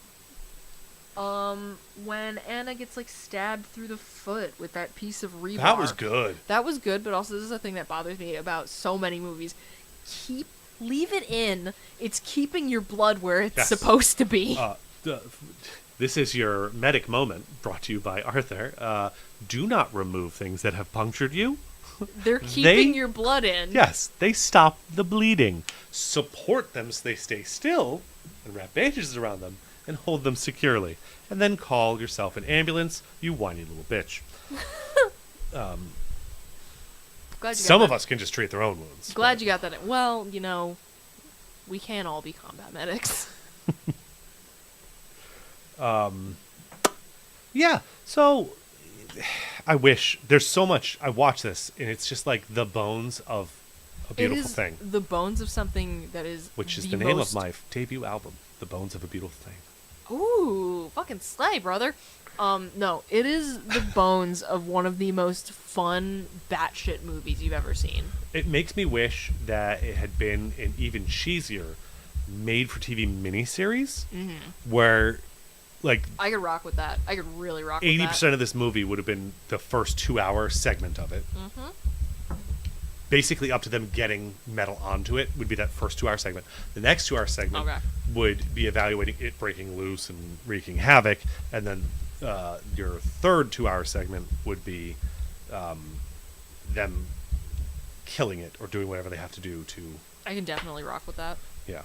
When Anna gets stabbed through the foot with that piece of rebar. That was good. That was good, but also this is a thing that bothers me about so many movies. Leave it in. It's keeping your blood where it's supposed to be. This is your medic moment, brought to you by Arthur. Do not remove things that have punctured you. They're keeping your blood in. Yes, they stop the bleeding. Support them so they stay still, and wrap bandages around them, and hold them securely. And then call yourself an ambulance, you whiny little bitch. Some of us can just treat their own wounds. Glad you got that in. Well, we can't all be combat medics. Yeah, so I wish there's so much. I watch this and it's just the bones of a beautiful thing, the bones of something that is, which is the name of my debut album, The Bones of a Beautiful Thing. Ooh, fucking slay, brother. No, it is the bones of one of the most fun batshit movies you've ever seen. It makes me wish that it had been an even cheesier made-for-TV miniseries, where I could rock with that. I could really rock with that. 80% of this movie would have been the first 2-hour segment of it. basically up to them getting metal onto it would be that first 2-hour segment. The next 2-hour segment Okay. would be evaluating it breaking loose and wreaking havoc, and then your third 2-hour segment would be them killing it or doing whatever they have to do to, I can definitely rock with that. yeah.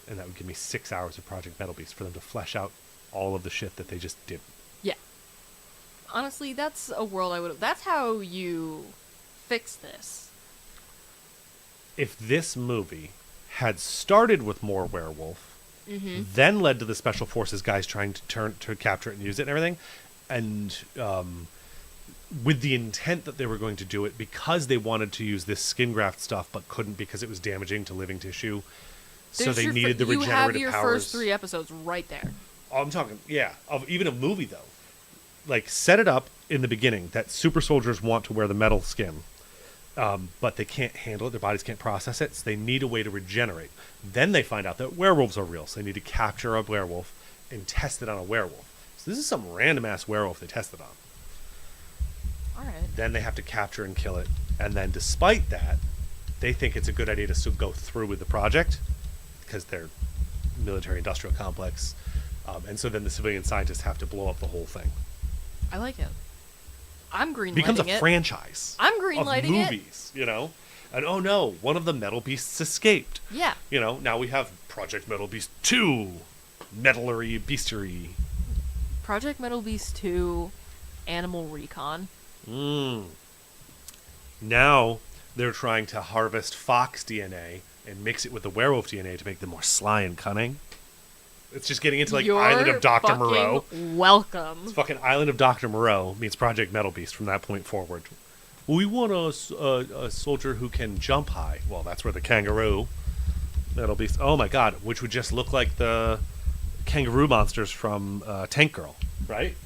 And that would give me 6 hours of Project Metalbeast for them to flesh out all of the shit that they just did. Yeah. Honestly, that's a world I would. That's how you fix this. If this movie had started with more werewolf, then led to the special forces guys trying to capture it and use it and everything, and with the intent that they were going to do it because they wanted to use this skin graft stuff but couldn't because it was damaging to living tissue, so they needed the regenerative powers. You have your first 3 episodes right there. Oh, I'm talking, of even a movie though. Like, set it up in the beginning that super soldiers want to wear the metal skin, but they can't handle it. Their bodies can't process it, so they need a way to regenerate. Then they find out that werewolves are real, so they need to capture a werewolf and test it on a werewolf. So this is some random-ass werewolf they tested on. All right. Then they have to capture and kill it, and then despite that, they think it's a good idea to still go through with the project because they're military-industrial complex, and so then the civilian scientists have to blow up the whole thing. I like it. I'm greenlighting it. Becomes a franchise. I'm greenlighting of movies, you know? And oh no, one of the Metal Beasts escaped. Yeah. You know, now we have Project Metal Beast 2. Metalery Beastery. Project Metalbeast 2, Animal Recon. Now they're trying to harvest fox DNA and mix it with the werewolf DNA to make them more sly and cunning. It's just getting into like You're Island of Dr. fucking Moreau. welcome. It's fucking Island of Dr. Moreau meets Project Metal Beast from that point forward. We want a soldier who can jump high. Well, that's where the kangaroo Metal Beast. Oh my god, which would just look like the kangaroo monsters from Tank Girl, right?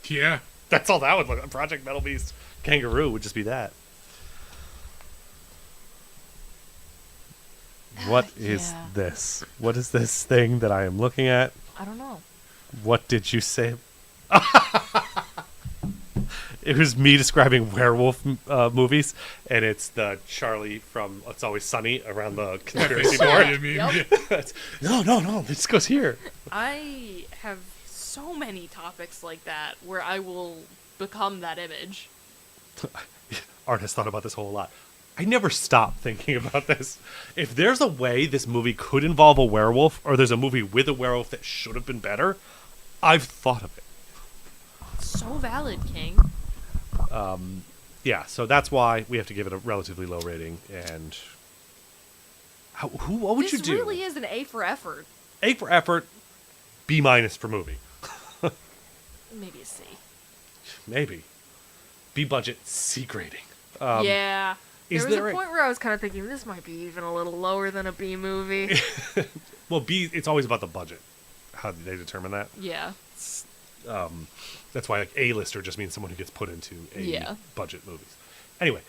Yeah. That's all that would look like. Project Metal Beast kangaroo would just be that. What is yeah. this? What is this thing that I am looking at? I don't know. What did you say? It was me describing werewolf movies, and it's the Charlie from It's Always Sunny around the conspiracy board. I mean, Yep. No, this goes here. I have so many topics like that where I will become that image. Art has thought about this whole lot. I never stop thinking about this. If there's a way this movie could involve a werewolf, or there's a movie with a werewolf that should have been better, I've thought of it. So valid, King. Yeah, so that's why we have to give it a relatively low rating. And what would This you do? really is an A for effort. A for effort, B- for movie. Maybe a C. Maybe. B budget, C grading. Yeah. is There was there a a- point where I was kind of thinking this might be even a little lower than a B movie. Well, B, it's always about the budget. How do they determine that? Yeah. That's why like A-lister just means someone who gets put into Yeah. budget movies. Anyway,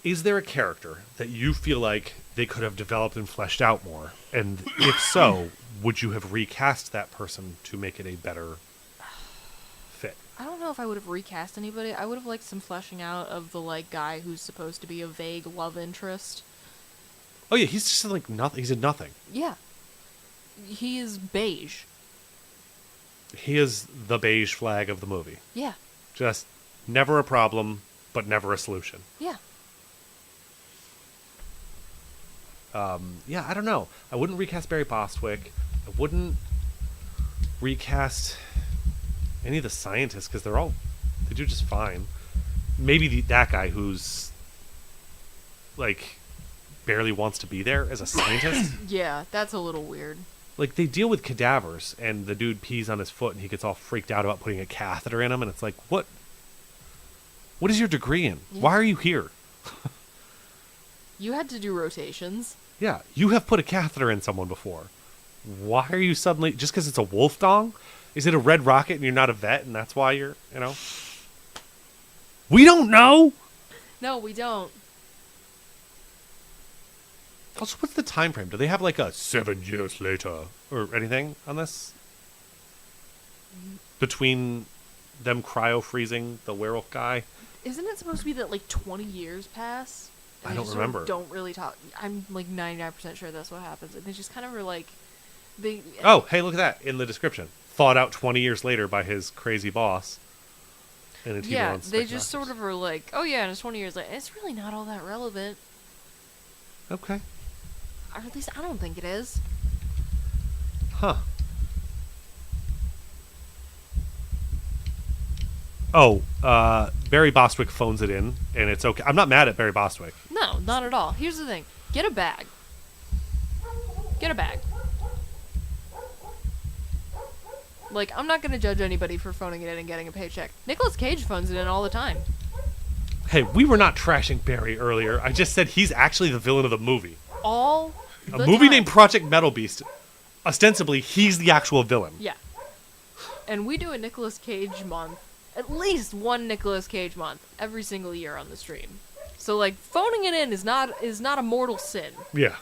is there a character that you feel like they could have developed and fleshed out more? And if so, would you have recast that person to make it a better fit? I don't know if I would have recast anybody. I would have liked some fleshing out of the like guy who's supposed to be a vague love interest. Oh yeah, he's just like nothing. He's a nothing. Yeah. He is beige. He is the beige flag of the movie. Yeah. Just never a problem, but never a solution. Yeah. Yeah, I don't know. I wouldn't recast Barry Bostwick. I wouldn't recast any of the scientists because they do just fine. Maybe that guy who's like barely wants to be there as a scientist. Yeah, that's a little weird. Like they deal with cadavers and the dude pees on his foot and he gets all freaked out about putting a catheter in him and it's like, what is your degree in? Yeah. Why are you here? You had to do rotations. Yeah, you have put a catheter in someone before. Why are you suddenly just because it's a wolf dong? Is it a red rocket and you're not a vet and that's why you're, you know? We don't know. No, we don't. Also, what's the time frame? Do they have like a 7 years later or anything on this? Between them cryo freezing the werewolf guy. Isn't it supposed to be that like 20 years pass? And I they don't just sort of remember. don't really talk. I'm like 99% sure that's what happens. And they just kind of are like, they. Oh, hey, look at that in the description. Thawed out 20 years later by his crazy boss. In a TV Yeah, on they just Spectacles. sort of are like, oh yeah, and it's 20 years later. It's really not all that relevant. Okay. Or at least I don't think it is. Huh. Oh, Barry Bostwick phones it in, and it's okay. I'm not mad at Barry Bostwick. No, not at all. Here's the thing. Get a bag. Get a bag. Like, I'm not gonna judge anybody for phoning it in and getting a paycheck. Nicolas Cage phones it in all the time. Hey, we were not trashing Barry earlier. I just said he's actually the villain of the movie. All A the movie time. named Project Metalbeast. Ostensibly, he's the actual villain. Yeah. And we do a Nicolas Cage month. At least one Nicolas Cage month every single year on the stream. So like phoning it in is not a mortal sin Yeah.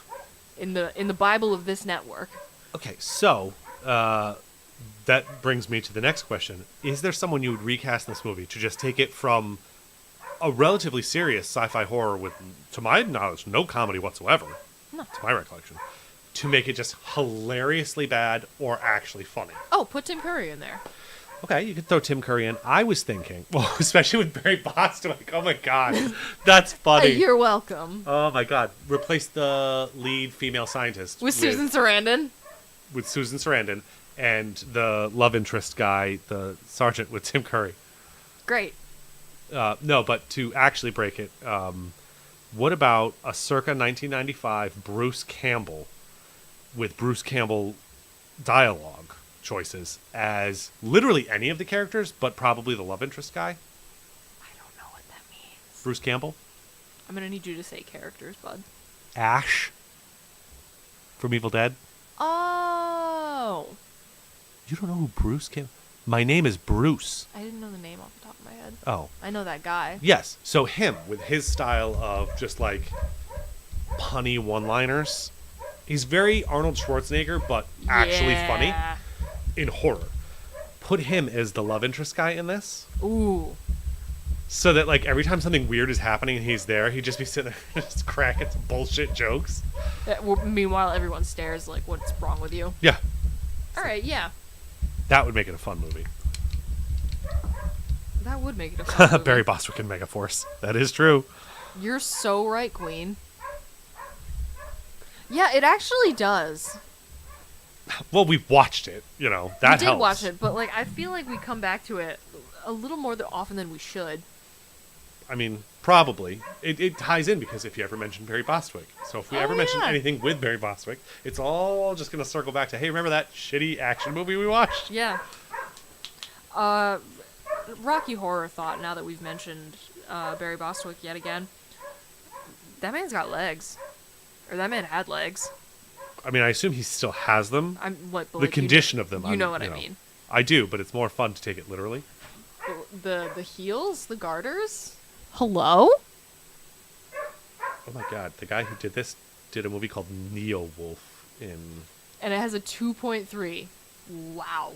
in the Bible of this network. Okay, so that brings me to the next question. Is there someone you would recast in this movie to just take it from a relatively serious sci-fi horror with, to my knowledge, no comedy whatsoever, No. to my recollection, to make it just hilariously bad or actually funny? Oh, put Tim Curry in there. Okay, you could throw Tim Curry in. I was thinking, well, especially with Barry Bostwick. Oh my god, that's funny. You're welcome. Oh my god, replace the lead female scientist With Susan Sarandon. with Susan Sarandon, and the love interest guy, the sergeant, with Tim Curry. Great. No, but to actually break it, what about a circa 1995 Bruce Campbell with Bruce Campbell dialogue choices as literally any of the characters, but probably the love interest guy, I don't know what that means. Bruce Campbell? I'm gonna need you to say characters, bud. Ash from Evil Dead? Oh. You don't know who Bruce Campbell... My name is Bruce. I didn't know the name off the top of my head. Oh. I know that guy. Yes, so him, with his style of just like punny one-liners. He's very Arnold Schwarzenegger, but actually funny Yeah. in horror. Put him as the love interest guy in this, Ooh. so that like every time something weird is happening and he's there, he'd just be sitting there just cracking some bullshit jokes. Meanwhile, everyone stares like, what's wrong with you? Yeah, Alright, yeah. that would make it a fun movie. That would make it a fun movie. Barry Bostwick and Megaforce. That is true. You're so right, Queen. Yeah, it actually does. Well, we've watched it, you know. That We did helps. watch it, but like I feel like we come back to it a little more often than we should. I mean, probably. It ties in because if you ever mention Barry Bostwick. So if we Oh, ever mention yeah. anything with Barry Bostwick, it's all just going to circle back to, hey, remember that shitty action movie we watched? Yeah. Rocky Horror thought, now that we've mentioned Barry Bostwick yet again, that man's got legs. Or that man had legs. I mean, I assume he still has them. I'm what The condition of them. You know what I mean. I do, but it's more fun to take it literally. The heels, the garters. Hello? Oh my god, the guy who did this did a movie called Neo Wolf in... And it has a 2.3. Wow.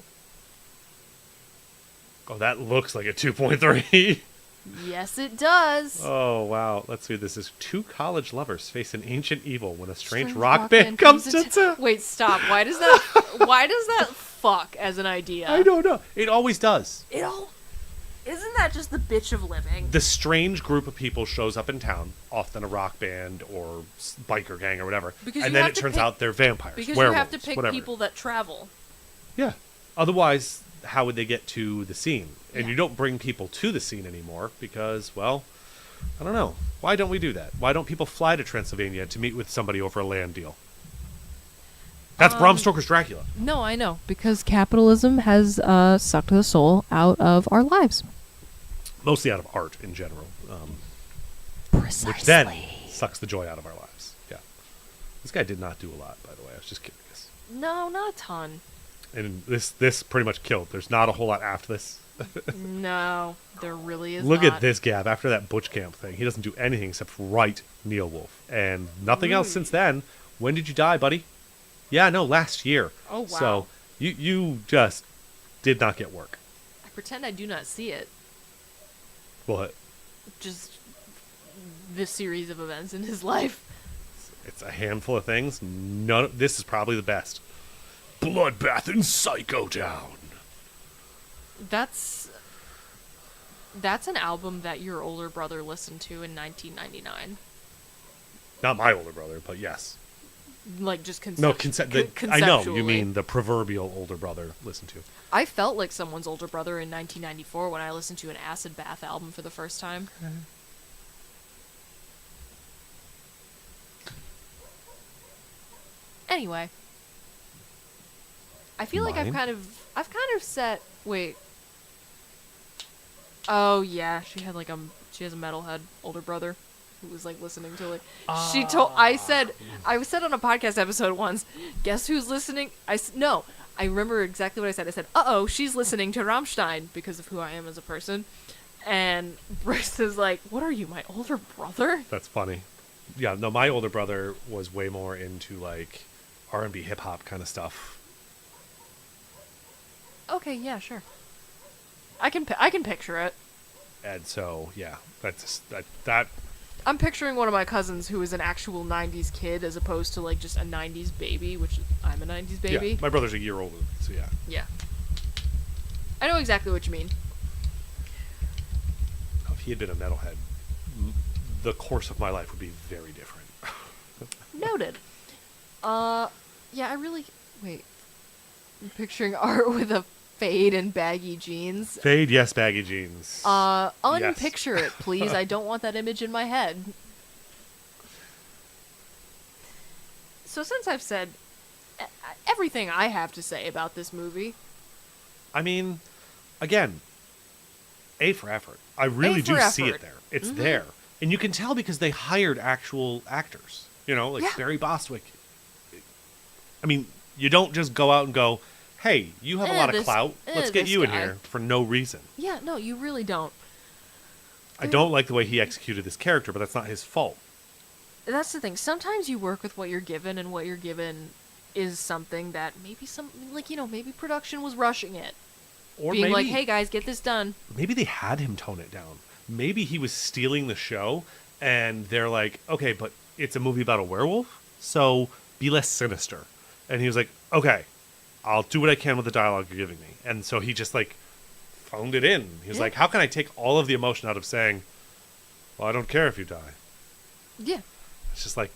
Oh, that looks like a 2.3. Yes, it does. Oh, wow. Let's see. This is two college lovers face an ancient evil when a strange rock band comes to town. Wait, stop. Why does that fuck as an idea? I don't know. It always does. It all isn't that just the bitch of living? The strange group of people shows up in town, often a rock band or biker gang or whatever, Because you and then have it to turns pick- out they're vampires, Because werewolves, you have to pick whatever. people that travel. Yeah. Otherwise, how would they get to the scene? And Yeah. you don't bring people to the scene anymore because, well, I don't know. Why don't we do that? Why don't people fly to Transylvania to meet with somebody over a land deal? That's Bram Stoker's Dracula. No, I know. Because capitalism has sucked the soul out of our lives. Mostly out of art in general. Precisely. Which then sucks the joy out of our lives. Yeah. This guy did not do a lot, by the way. I was just curious. No, not a ton. And this pretty much killed. There's not a whole lot after this. No, there really is Look not. at this gap. After that Butch Camp thing, he doesn't do anything except write Neo Wolf. And nothing else since then. When did you die, buddy? Yeah, no, last year. Oh, wow. So you just did not get work. I pretend I do not see it. What? Just this series of events in his life. It's a handful of things. None. This is probably the best. Bloodbath in Psycho Town. That's an album that your older brother listened to in 1999. Not my older brother, but yes. Like just No, conceptually. I know you mean the proverbial older brother listened to. I felt like someone's older brother in 1994 when I listened to an Acid Bath album for the first time. Anyway, I feel like I've Mine? kind of set. Wait. Oh yeah, she has a metalhead older brother who was like listening to like I said on a podcast episode once, guess who's listening? No, I remember exactly what I said. I said, "Uh-oh, she's listening to Rammstein because of who I am as a person." And Bryce is like, "What are you, my older brother?" That's funny. Yeah, no, my older brother was way more into like R&B hip hop kind of stuff. Okay, yeah, sure. I can picture it. And so, yeah, that I'm picturing one of my cousins who is an actual 90s kid as opposed to like just a 90s baby, which I'm a 90s baby. Yeah, my brother's a year older than me, so yeah. Yeah. I know exactly what you mean. If he had been a metalhead, the course of my life would be very different. Noted. Yeah, I really... Wait. I'm picturing art with a fade and baggy jeans. Fade, yes, baggy jeans. Unpicture it, please. I don't want that image in my head. So since I've said everything I have to say about this movie... I mean, again, A for effort. I really do see it there. It's there. And you can tell because they hired actual actors. You know, like Barry Bostwick. I mean, you don't just go out and go, hey, you have a lot of clout. Let's get you in here for no reason. Yeah, no, you really don't. I don't like the way he executed this character, but that's not his fault. That's the thing. Sometimes you work with what you're given, and what you're given is something that maybe production was rushing it. Or being maybe, like, hey guys, get this done. Maybe they had him tone it down. Maybe he was stealing the show, and they're like, okay, but it's a movie about a werewolf, so be less sinister. And he was like, okay, I'll do what I can with the dialogue you're giving me. And so he just, like, phoned it in. He was like, how can I take all of the emotion out of saying, well, I don't care if you die? Yeah. It's just like,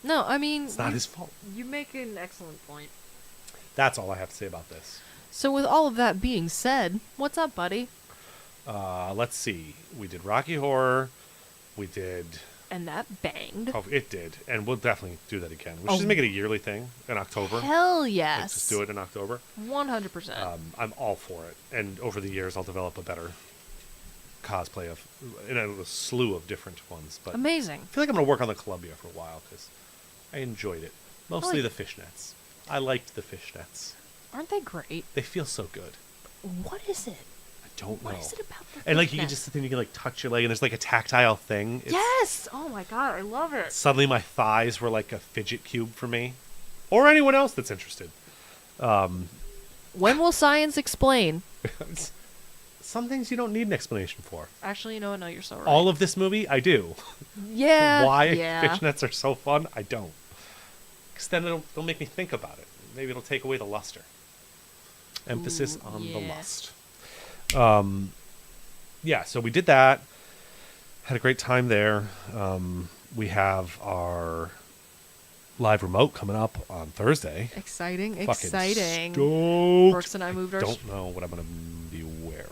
no, I mean... It's not his fault. You make an excellent point. That's all I have to say about this. So with all of that being said, what's up, buddy? Let's see. We did Rocky Horror. We did... And that banged. Oh, it did. And we'll definitely do that again. We should just make it a yearly thing in October. Hell Like, yes. just do it in October. 100%. I'm all for it. And over the years, I'll develop a better cosplay of... in a slew of different ones. But Amazing. I feel like I'm going to work on the Columbia for a while because I enjoyed it. Mostly the fishnets. I liked the fishnets. Aren't they great? They feel so good. What is it? I don't know. What is it about the And like you fishnets? can just sit there and you can like touch your leg and there's like a tactile thing. Yes! Oh my god, I love it. Suddenly my thighs were like a fidget cube for me. Or anyone else that's interested. When will science explain? Some things you don't need an explanation for. Actually, you know what? No, you're so right. All of this movie, I do. Yeah. Why yeah. fishnets are so fun, I don't. Because then it'll make me think about it. Maybe it'll take away the luster. Emphasis on the lust. Yeah, so we did that. Had a great time there. We have our live remote coming up on Thursday. Exciting, Fucking exciting. Stoked. Brooks and I moved our... Don't know what I'm going to be wearing.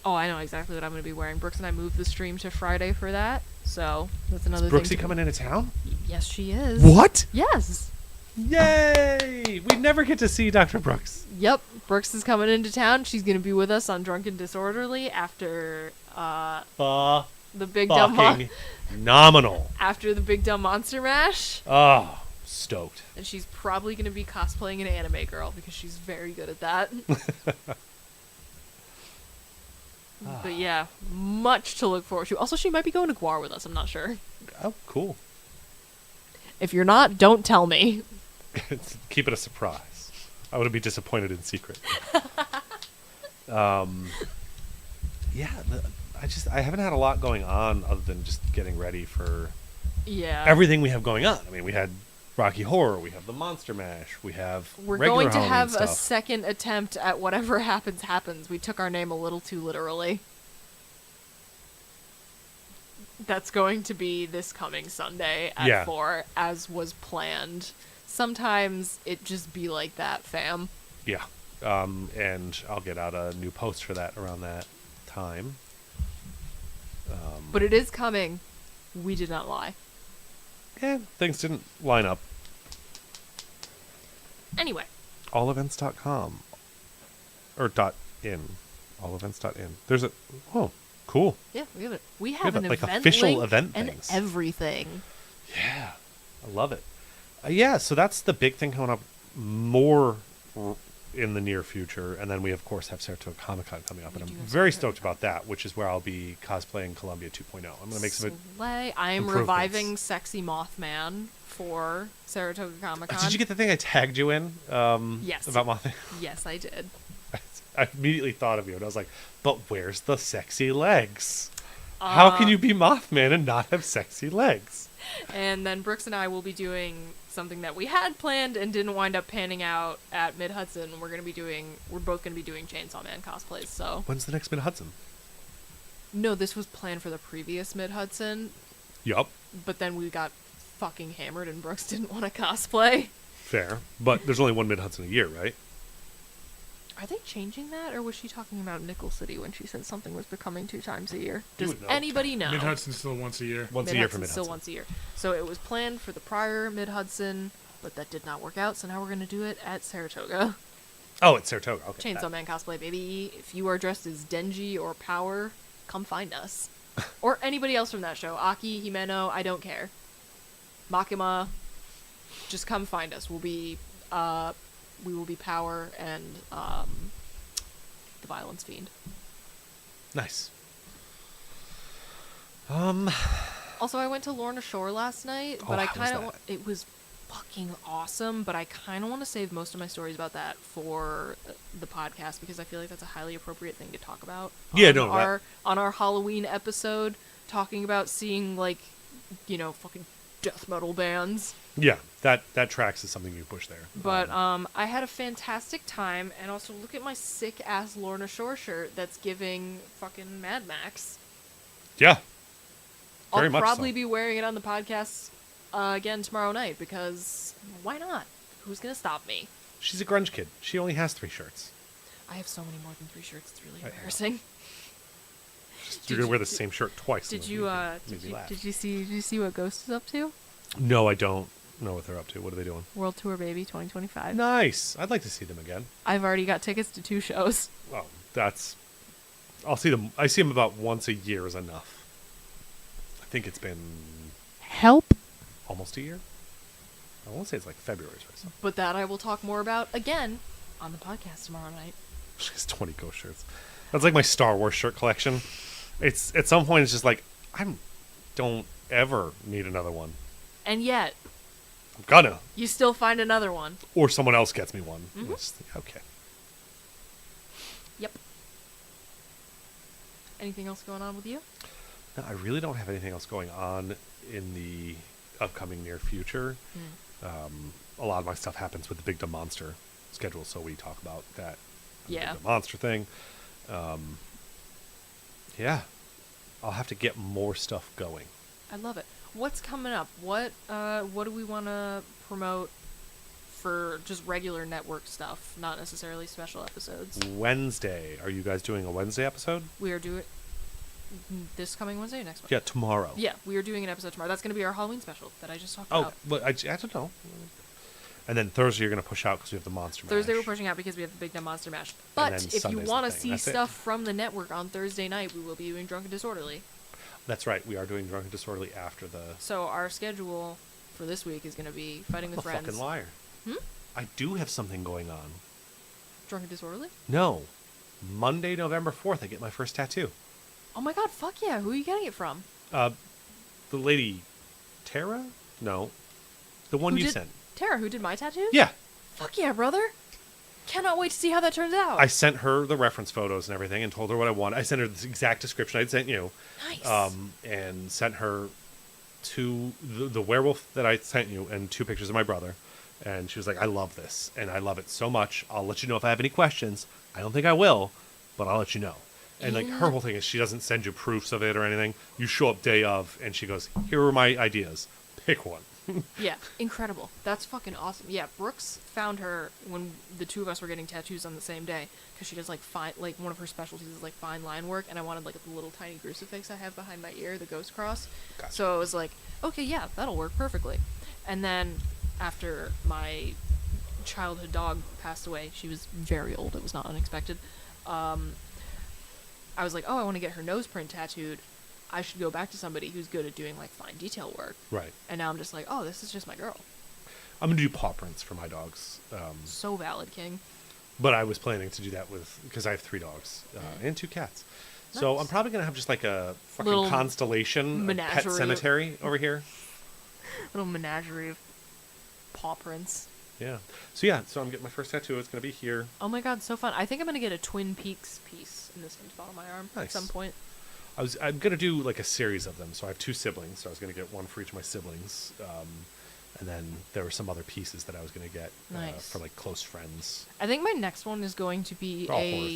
Oh, I know exactly what I'm going to be wearing. Brooks and I moved the stream to Friday for that, so that's another Is thing. Brooksy coming into town? Yes, she is. What? Yes. Yay! We never get to see Dr. Brooks. Yep, Brooks is coming into town. She's going to be with us on Drunken Disorderly after the big dumb Fucking nominal. after the big dumb monster mash. Oh, stoked. And she's probably going to be cosplaying an anime girl because she's very good at that. But yeah, much to look forward to. Also, she might be going to Guar with us. I'm not sure. Oh, cool. If you're not, don't tell me. Keep it a surprise. I would be disappointed in secret. Yeah, I haven't had a lot going on other than just getting ready for Yeah. everything we have going on. I mean, we had Rocky Horror, we have the Monster Mash, we have We're regular going to Halloween have a stuff. second attempt at whatever happens. We took our name a little too literally. That's going to be this coming Sunday at Yeah. 4, as was planned. Sometimes it just be like that, fam. Yeah. And I'll get out a new post for that around that time. But it is coming. We did not lie. Things didn't line up. Anyway, Allevents.com. Or .in. Allevents.in. There's a... Oh, cool. yeah, we have it. We have an like, event official link event and things. everything. Yeah. I love it. Yeah, so that's the big thing coming up more in the near future. And then we, of course, have Saratoga Comic-Con coming up. We And I'm do have very Saratoga stoked about that, which is where I'll be cosplaying Columbia 2.0. I'm going to make some... Slay. I am improvements. reviving Sexy Mothman for Saratoga Comic-Con. Did you get the thing I tagged you in? Yes. About Mothman? Yes, I did. I immediately thought of you, and I was like, but where's the sexy legs? How can you be Mothman and not have sexy legs? And then Brooks and I will be doing something that we had planned and didn't wind up panning out at Mid Hudson. We're both gonna be doing Chainsaw Man cosplays. So When's the next Mid Hudson? no, this was planned for the previous Mid Hudson, Yup, but then we got fucking hammered and Brooks didn't want to cosplay. fair. But there's only one Mid Hudson a year, right? Are they changing that, or was she talking about Nickel City when she said something was becoming 2 times a year? You Does would know. anybody know? Mid Hudson's still once a year. Once a year for Mid-Hudson's Mid still Hudson. once a year. So it was planned for the prior Mid Hudson, but that did not work out. So now we're gonna do it at Saratoga. Oh, it's Saratoga. Okay. Chainsaw Man cosplay, baby. If you are dressed as Denji or Power, come find us. Or anybody else from that show. Aki, Himeno, I don't care. Makima, just come find us. We will be Power and the Violence Fiend. Nice. Also, I went to Lorna Shore last night, but I how was kind of that? it was fucking awesome, but I kind of want to save most of my stories about that for the podcast because I feel like that's a highly appropriate thing to talk about. Yeah, on no, on our Halloween episode, talking about seeing like, fucking death metal bands. Yeah, that tracks is something you push there. But I had a fantastic time, and also look at my sick ass Lorna Shore shirt that's giving fucking Mad Max. Yeah. I'll Very much probably so. be wearing it on the podcast again tomorrow night because why not? Who's gonna stop me? She's a grunge kid. She only has 3 shirts. I have so many more than 3 shirts. It's really I know. embarrassing. You're gonna wear the same shirt twice. Did and you it'll make me laugh. did you see what Ghost is up to? No, I don't know what they're up to. What are they doing? World Tour Baby 2025. Nice. I'd like to see them again. I've already got tickets to 2 shows. Oh, I'll see them. I see them about once a year is enough. I think it's been Help. almost a year. I won't say it's like February or something. But that I will talk more about again on the podcast tomorrow night. She has 20 Ghost shirts. That's like my Star Wars shirt collection. It's at some point it's just like don't ever need another one. And yet, I'm gonna, you still find another one. or someone else gets me one. Mhm. It's just, okay. Yep. Anything else going on with you? No, I really don't have anything else going on in the upcoming near future. A lot of my stuff happens with the Big Dumb Monster schedule, so we talk about that. Yeah. Big Dumb Monster thing. Yeah. I'll have to get more stuff going. I love it. What's coming up? What do we want to promote for just regular network stuff, not necessarily special episodes? Wednesday. Are you guys doing a Wednesday episode? We are doing this coming Wednesday or next one? Yeah, tomorrow. Yeah, we are doing an episode tomorrow. That's going to be our Halloween special that I just talked Oh, about. but I don't know. And then Thursday you're going to push out because we have the Monster Mash. Thursday we're pushing out because we have the Big Dumb Monster Mash. But then if you Sunday's the want to thing. see That's it. stuff from the network on Thursday night, we will be doing Drunk and Disorderly. That's right. We are doing Drunk and Disorderly after the... So our schedule for this week is going to be Fighting with I'm a Friends. fucking liar. I do have something going on. Drunk and Disorderly? No. Monday, November 4th, I get my first tattoo. Oh my god, fuck yeah. Who are you getting it from? The lady... Tara? No. The one Who you did- sent. Tara, who did my tattoos? Yeah. Fuck yeah, brother. Cannot wait to see how that turns out. I sent her the reference photos and everything and told her what I wanted. I sent her the exact description I'd sent you. Nice. And sent her the werewolf that I sent you and 2 pictures of my brother. And she was like, I love this. And I love it so much. I'll let you know if I have any questions. I don't think I will, but I'll let you know. And like her whole thing is she doesn't send you proofs of it or anything. You show up day of and she goes, here are my ideas. Pick one. Yeah, incredible. That's fucking awesome. Yeah, Brooks found her when the 2 of us were getting tattoos on the same day because she does like fine, like one of her specialties is like fine line work, and I wanted like a little tiny crucifix I have behind my ear, the ghost cross. Gotcha. So I was like, okay, yeah, that'll work perfectly. And then after my childhood dog passed away, she was very old. It was not unexpected. I was like, oh, I want to get her nose print tattooed. I should go back to somebody who's good at doing like fine detail work. Right. And now I'm just like, oh, this is just my girl. I'm going to do paw prints for my dogs. So valid, King. But I was planning to do that because I have 3 dogs and 2 cats. So Nice. I'm probably going to have just like a fucking Little constellation, a pet menagerie. cemetery over here. Little menagerie of paw prints. Yeah. So I'm getting my first tattoo. It's going to be here. Oh my god, so fun. I think I'm gonna get a Twin Peaks piece in this spot on my arm at Nice. some point. I'm going to do like a series of them. So I have 2 siblings. So I was going to get one for each of my siblings. And then there were some other pieces that I was going to get Nice. for like close friends. I think my next one is going to be They're all horror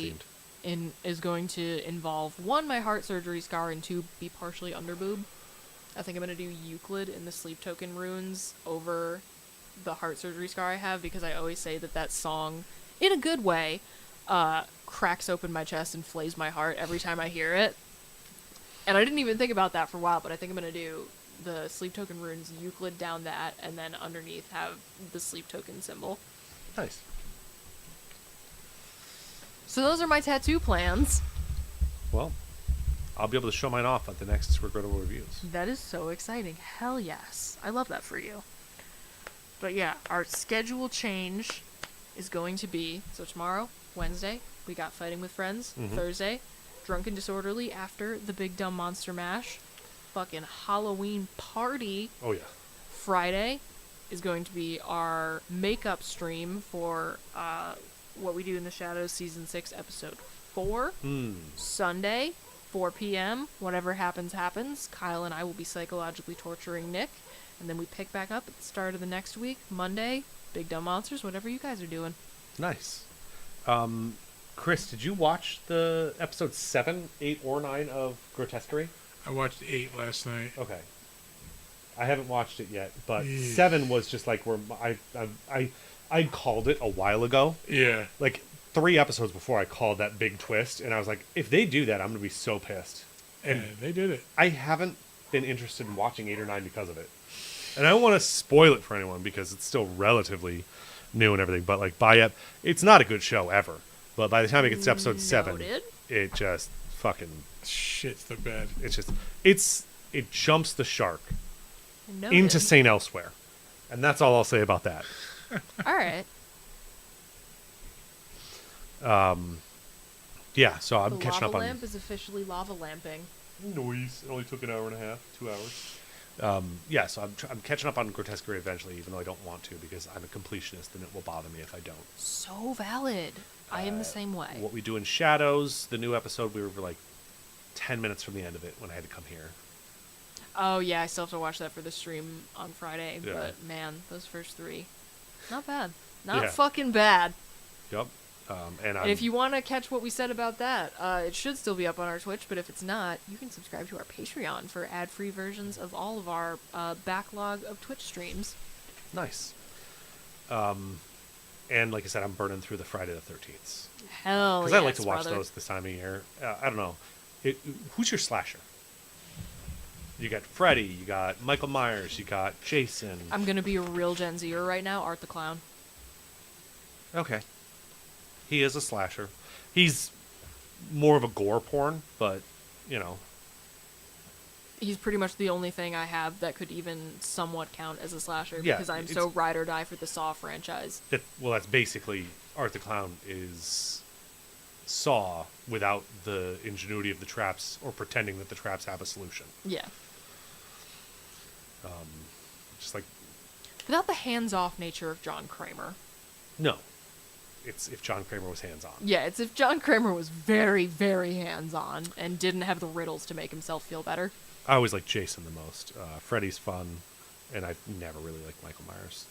themed. is going to involve 1, my heart surgery scar, and 2, be partially under boob. I think I'm gonna do Euclid in the Sleep Token runes over the heart surgery scar I have, because I always say that song, in a good way, cracks open my chest and flays my heart every time I hear it. And I didn't even think about that for a while, but I think I'm gonna do the Sleep Token runes Euclid down that, and then underneath have the Sleep Token symbol. Nice. So those are my tattoo plans. Well, I'll be able to show mine off at the next Regrettable Reviews. That is so exciting. Hell yes. I love that for you. But yeah, our schedule change is going to be, so tomorrow, Wednesday, we got Fighting with Friends. Mhm. Thursday, Drunk and Disorderly after the Big Dumb Monster Mash. Fucking Halloween party. Oh, yeah. Friday is going to be our makeup stream for What We Do in the Shadows Season 6, Episode 4. Sunday, 4 p.m., whatever happens, happens. Kyle and I will be psychologically torturing Nick. And then we pick back up at the start of the next week, Monday, Big Dumb Monsters, whatever you guys are doing. Nice. Chris, did you watch the episode 7, 8, or 9 of Grotesquerie? I watched 8 last night. Okay. I haven't watched it yet, but Yeah. 7 was just like where I called it a while ago. Yeah. Like 3 episodes before I called that big twist, and I was like, if they do that, I'm going to be so pissed. And Yeah, they did it. I haven't been interested in watching 8 or 9 because of it. And I don't want to spoil it for anyone because it's still relatively new and everything, but like it's not a good show ever. But by the time it gets to episode 7, Noted. it just fucking Shit's the bed. it jumps the shark Noted. into St. Elsewhere. And that's all I'll say about that. All right. Yeah, so I'm The catching lava up on lamp is officially lava lamping. noise. It only took an hour and a half, 2 hours. Yeah, so I'm catching up on Grotesquerie eventually, even though I don't want to because I'm a completionist and it will bother me if I don't. So valid. I am the same way. What We Do in Shadows, the new episode, we were like 10 minutes from the end of it when I had to come here. Oh yeah, I still have to watch that for the stream on Friday. Yeah. But man, those first 3, not bad. Not Yeah. fucking bad. Yep. And And if you want to catch what we said about that, it should still be up on our Twitch, but if it's not, you can subscribe to our Patreon for ad-free versions of all of our backlog of Twitch streams. Nice. And like I said, I'm burning through the Friday the 13th. Hell Because yes, I like to watch brother. those this time of year. I don't know. Who's your slasher? You got Freddy, you got Michael Myers, you got Jason. I'm going to be a real Gen Zer right now, Art the Clown. Okay. He is a slasher. He's more of a gore porn, but, you know. He's pretty much the only thing I have that could even somewhat count as a slasher Yeah, because I'm it's- so ride or die for the Saw franchise. That's basically Art the Clown is Saw without the ingenuity of the traps or pretending that the traps have a solution. Yeah. Just like, Without the hands-off nature of John Kramer. no. It's if John Kramer was hands on. Yeah, it's if John Kramer was very, very hands-on and didn't have the riddles to make himself feel better. I always like Jason the most. Freddy's fun, and I've never really liked Michael Myers.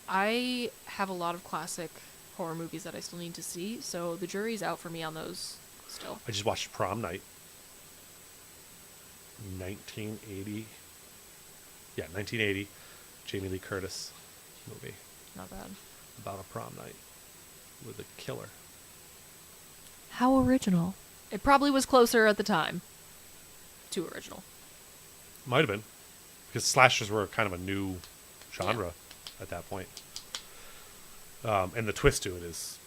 I have a lot of classic horror movies that I still need to see, so the jury's out for me on those still. I just watched Prom Night. 1980. Yeah, 1980. Jamie Lee Curtis movie Not bad. about a prom night with a killer. How original. It probably was closer at the time. Too original. Might have been. Because slashers were kind of a new genre at that point. And the twist to it is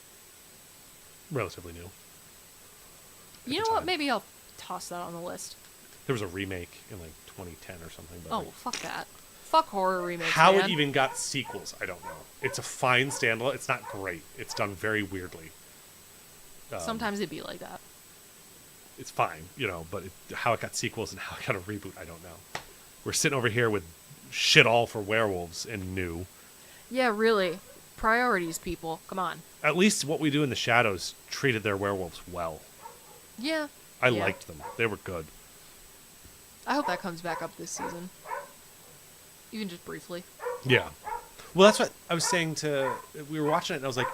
relatively new. You know what? Maybe I'll toss that on the list. There was a remake in like 2010 or something. But Oh, like, fuck that. Fuck horror remakes, how man. it even got sequels, I don't know. It's a fine standalone. It's not great. It's done very weirdly. Sometimes it'd be like that. It's fine, but how it got sequels and how it got a reboot, I don't know. We're sitting over here with shit all for werewolves and new. Yeah, really. Priorities, people. Come on. At least What We Do in the Shadows treated their werewolves well. Yeah. I Yeah. liked them. They were good. I hope that comes back up this season. Even just briefly. Yeah. Well, that's what I was saying we were watching it and I was like,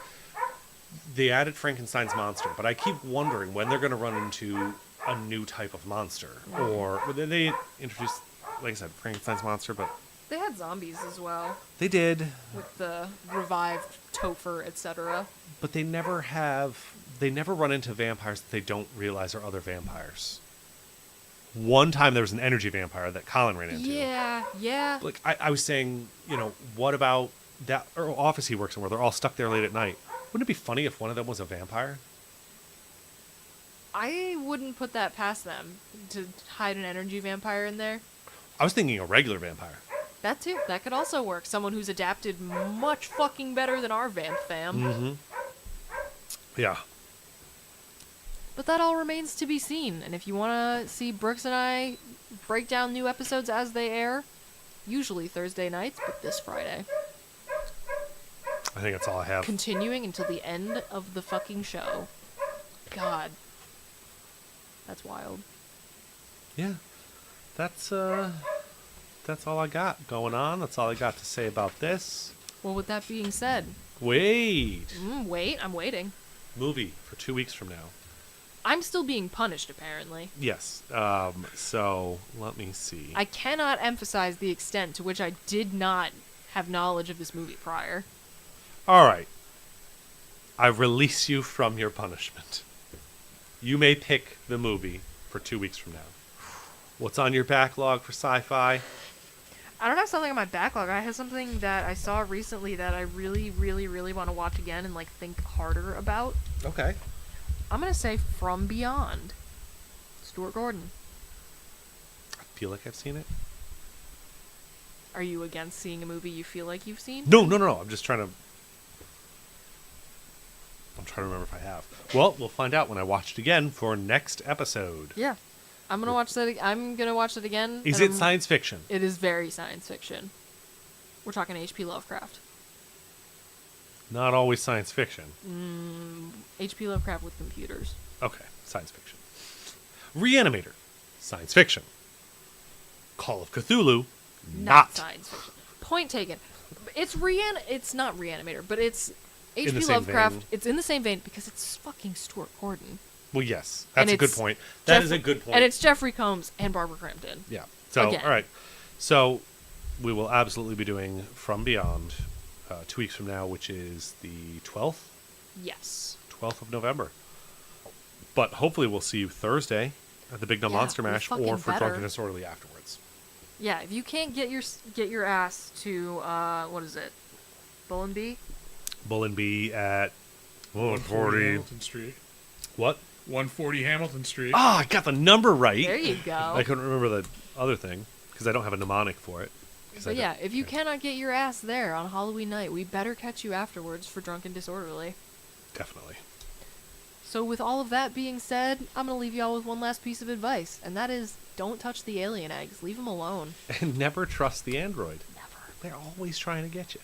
they added Frankenstein's monster, but I keep wondering when they're going to run into a new type of monster. Or they introduced, like I said, Frankenstein's monster, but They had zombies as well, they did. with the revived Topher, etc. But they never run into vampires that they don't realize are other vampires. One time there was an energy vampire that Colin ran into. Yeah. Like I was saying, what about that office he works in where they're all stuck there late at night? Wouldn't it be funny if one of them was a vampire? I wouldn't put that past them to hide an energy vampire in there. I was thinking a regular vampire. That too. That could also work. Someone who's adapted much fucking better than our vamp fam. Mm-hmm. Yeah. But that all remains to be seen. And if you want to see Brooks and I break down new episodes as they air, usually Thursday nights, but this Friday. I think that's all I have. Continuing until the end of the fucking show. God. That's wild. Yeah. That's all I got going on. That's all I got to say about this. Well, with that being said, Wait. wait, I'm waiting. Movie for 2 weeks from now. I'm still being punished, apparently. Yes. So let me see. I cannot emphasize the extent to which I did not have knowledge of this movie prior. All right. I release you from your punishment. You may pick the movie for 2 weeks from now. What's on your backlog for sci-fi? I don't have something on my backlog. I have something that I saw recently that I really, really, really want to watch again and think harder about. Okay. I'm gonna say From Beyond. Stuart Gordon. I feel like I've seen it. Are you against seeing a movie you feel like you've seen? No. I'm just trying to remember if I have. Well, we'll find out when I watch it again for next episode. Yeah. I'm gonna watch that. I'm gonna watch it again. Is and it science fiction? It is very science fiction. We're talking H.P. Lovecraft. Not always science fiction. H.P. Lovecraft with computers. Okay, science fiction. Reanimator, science fiction. Call of Cthulhu, not. science fiction. Point taken. It's not Reanimator, but it's In the H.P. same Lovecraft. vein. It's in the same vein because it's fucking Stuart Gordon. Well, yes, And that's a good it's point. That is a good point. And it's Jeffrey Combs and Barbara Crampton. Yeah. So, Again. all right. So, we will absolutely be doing From Beyond 2 weeks from now, which is the 12th? Yes. 12th of November. But hopefully we'll see you Thursday at the Big Dumb Yeah, Monster we're Mash fucking or for better. Drunk and Disorderly afterwards. Yeah, if you can't get your ass to what is it? Bull and Bee? Bull and Bee at 140. Hamilton Street. What? 140 Hamilton Street. Ah, I got the number right. There you go. I couldn't remember the other thing because I don't have a mnemonic for it. But yeah, if you cannot get your ass there on Halloween night, we better catch you afterwards for Drunk and Disorderly. Definitely. So with all of that being said, I'm going to leave y'all with one last piece of advice, and that is don't touch the alien eggs. Leave them alone. And never trust the android. Never. They're always trying to get you.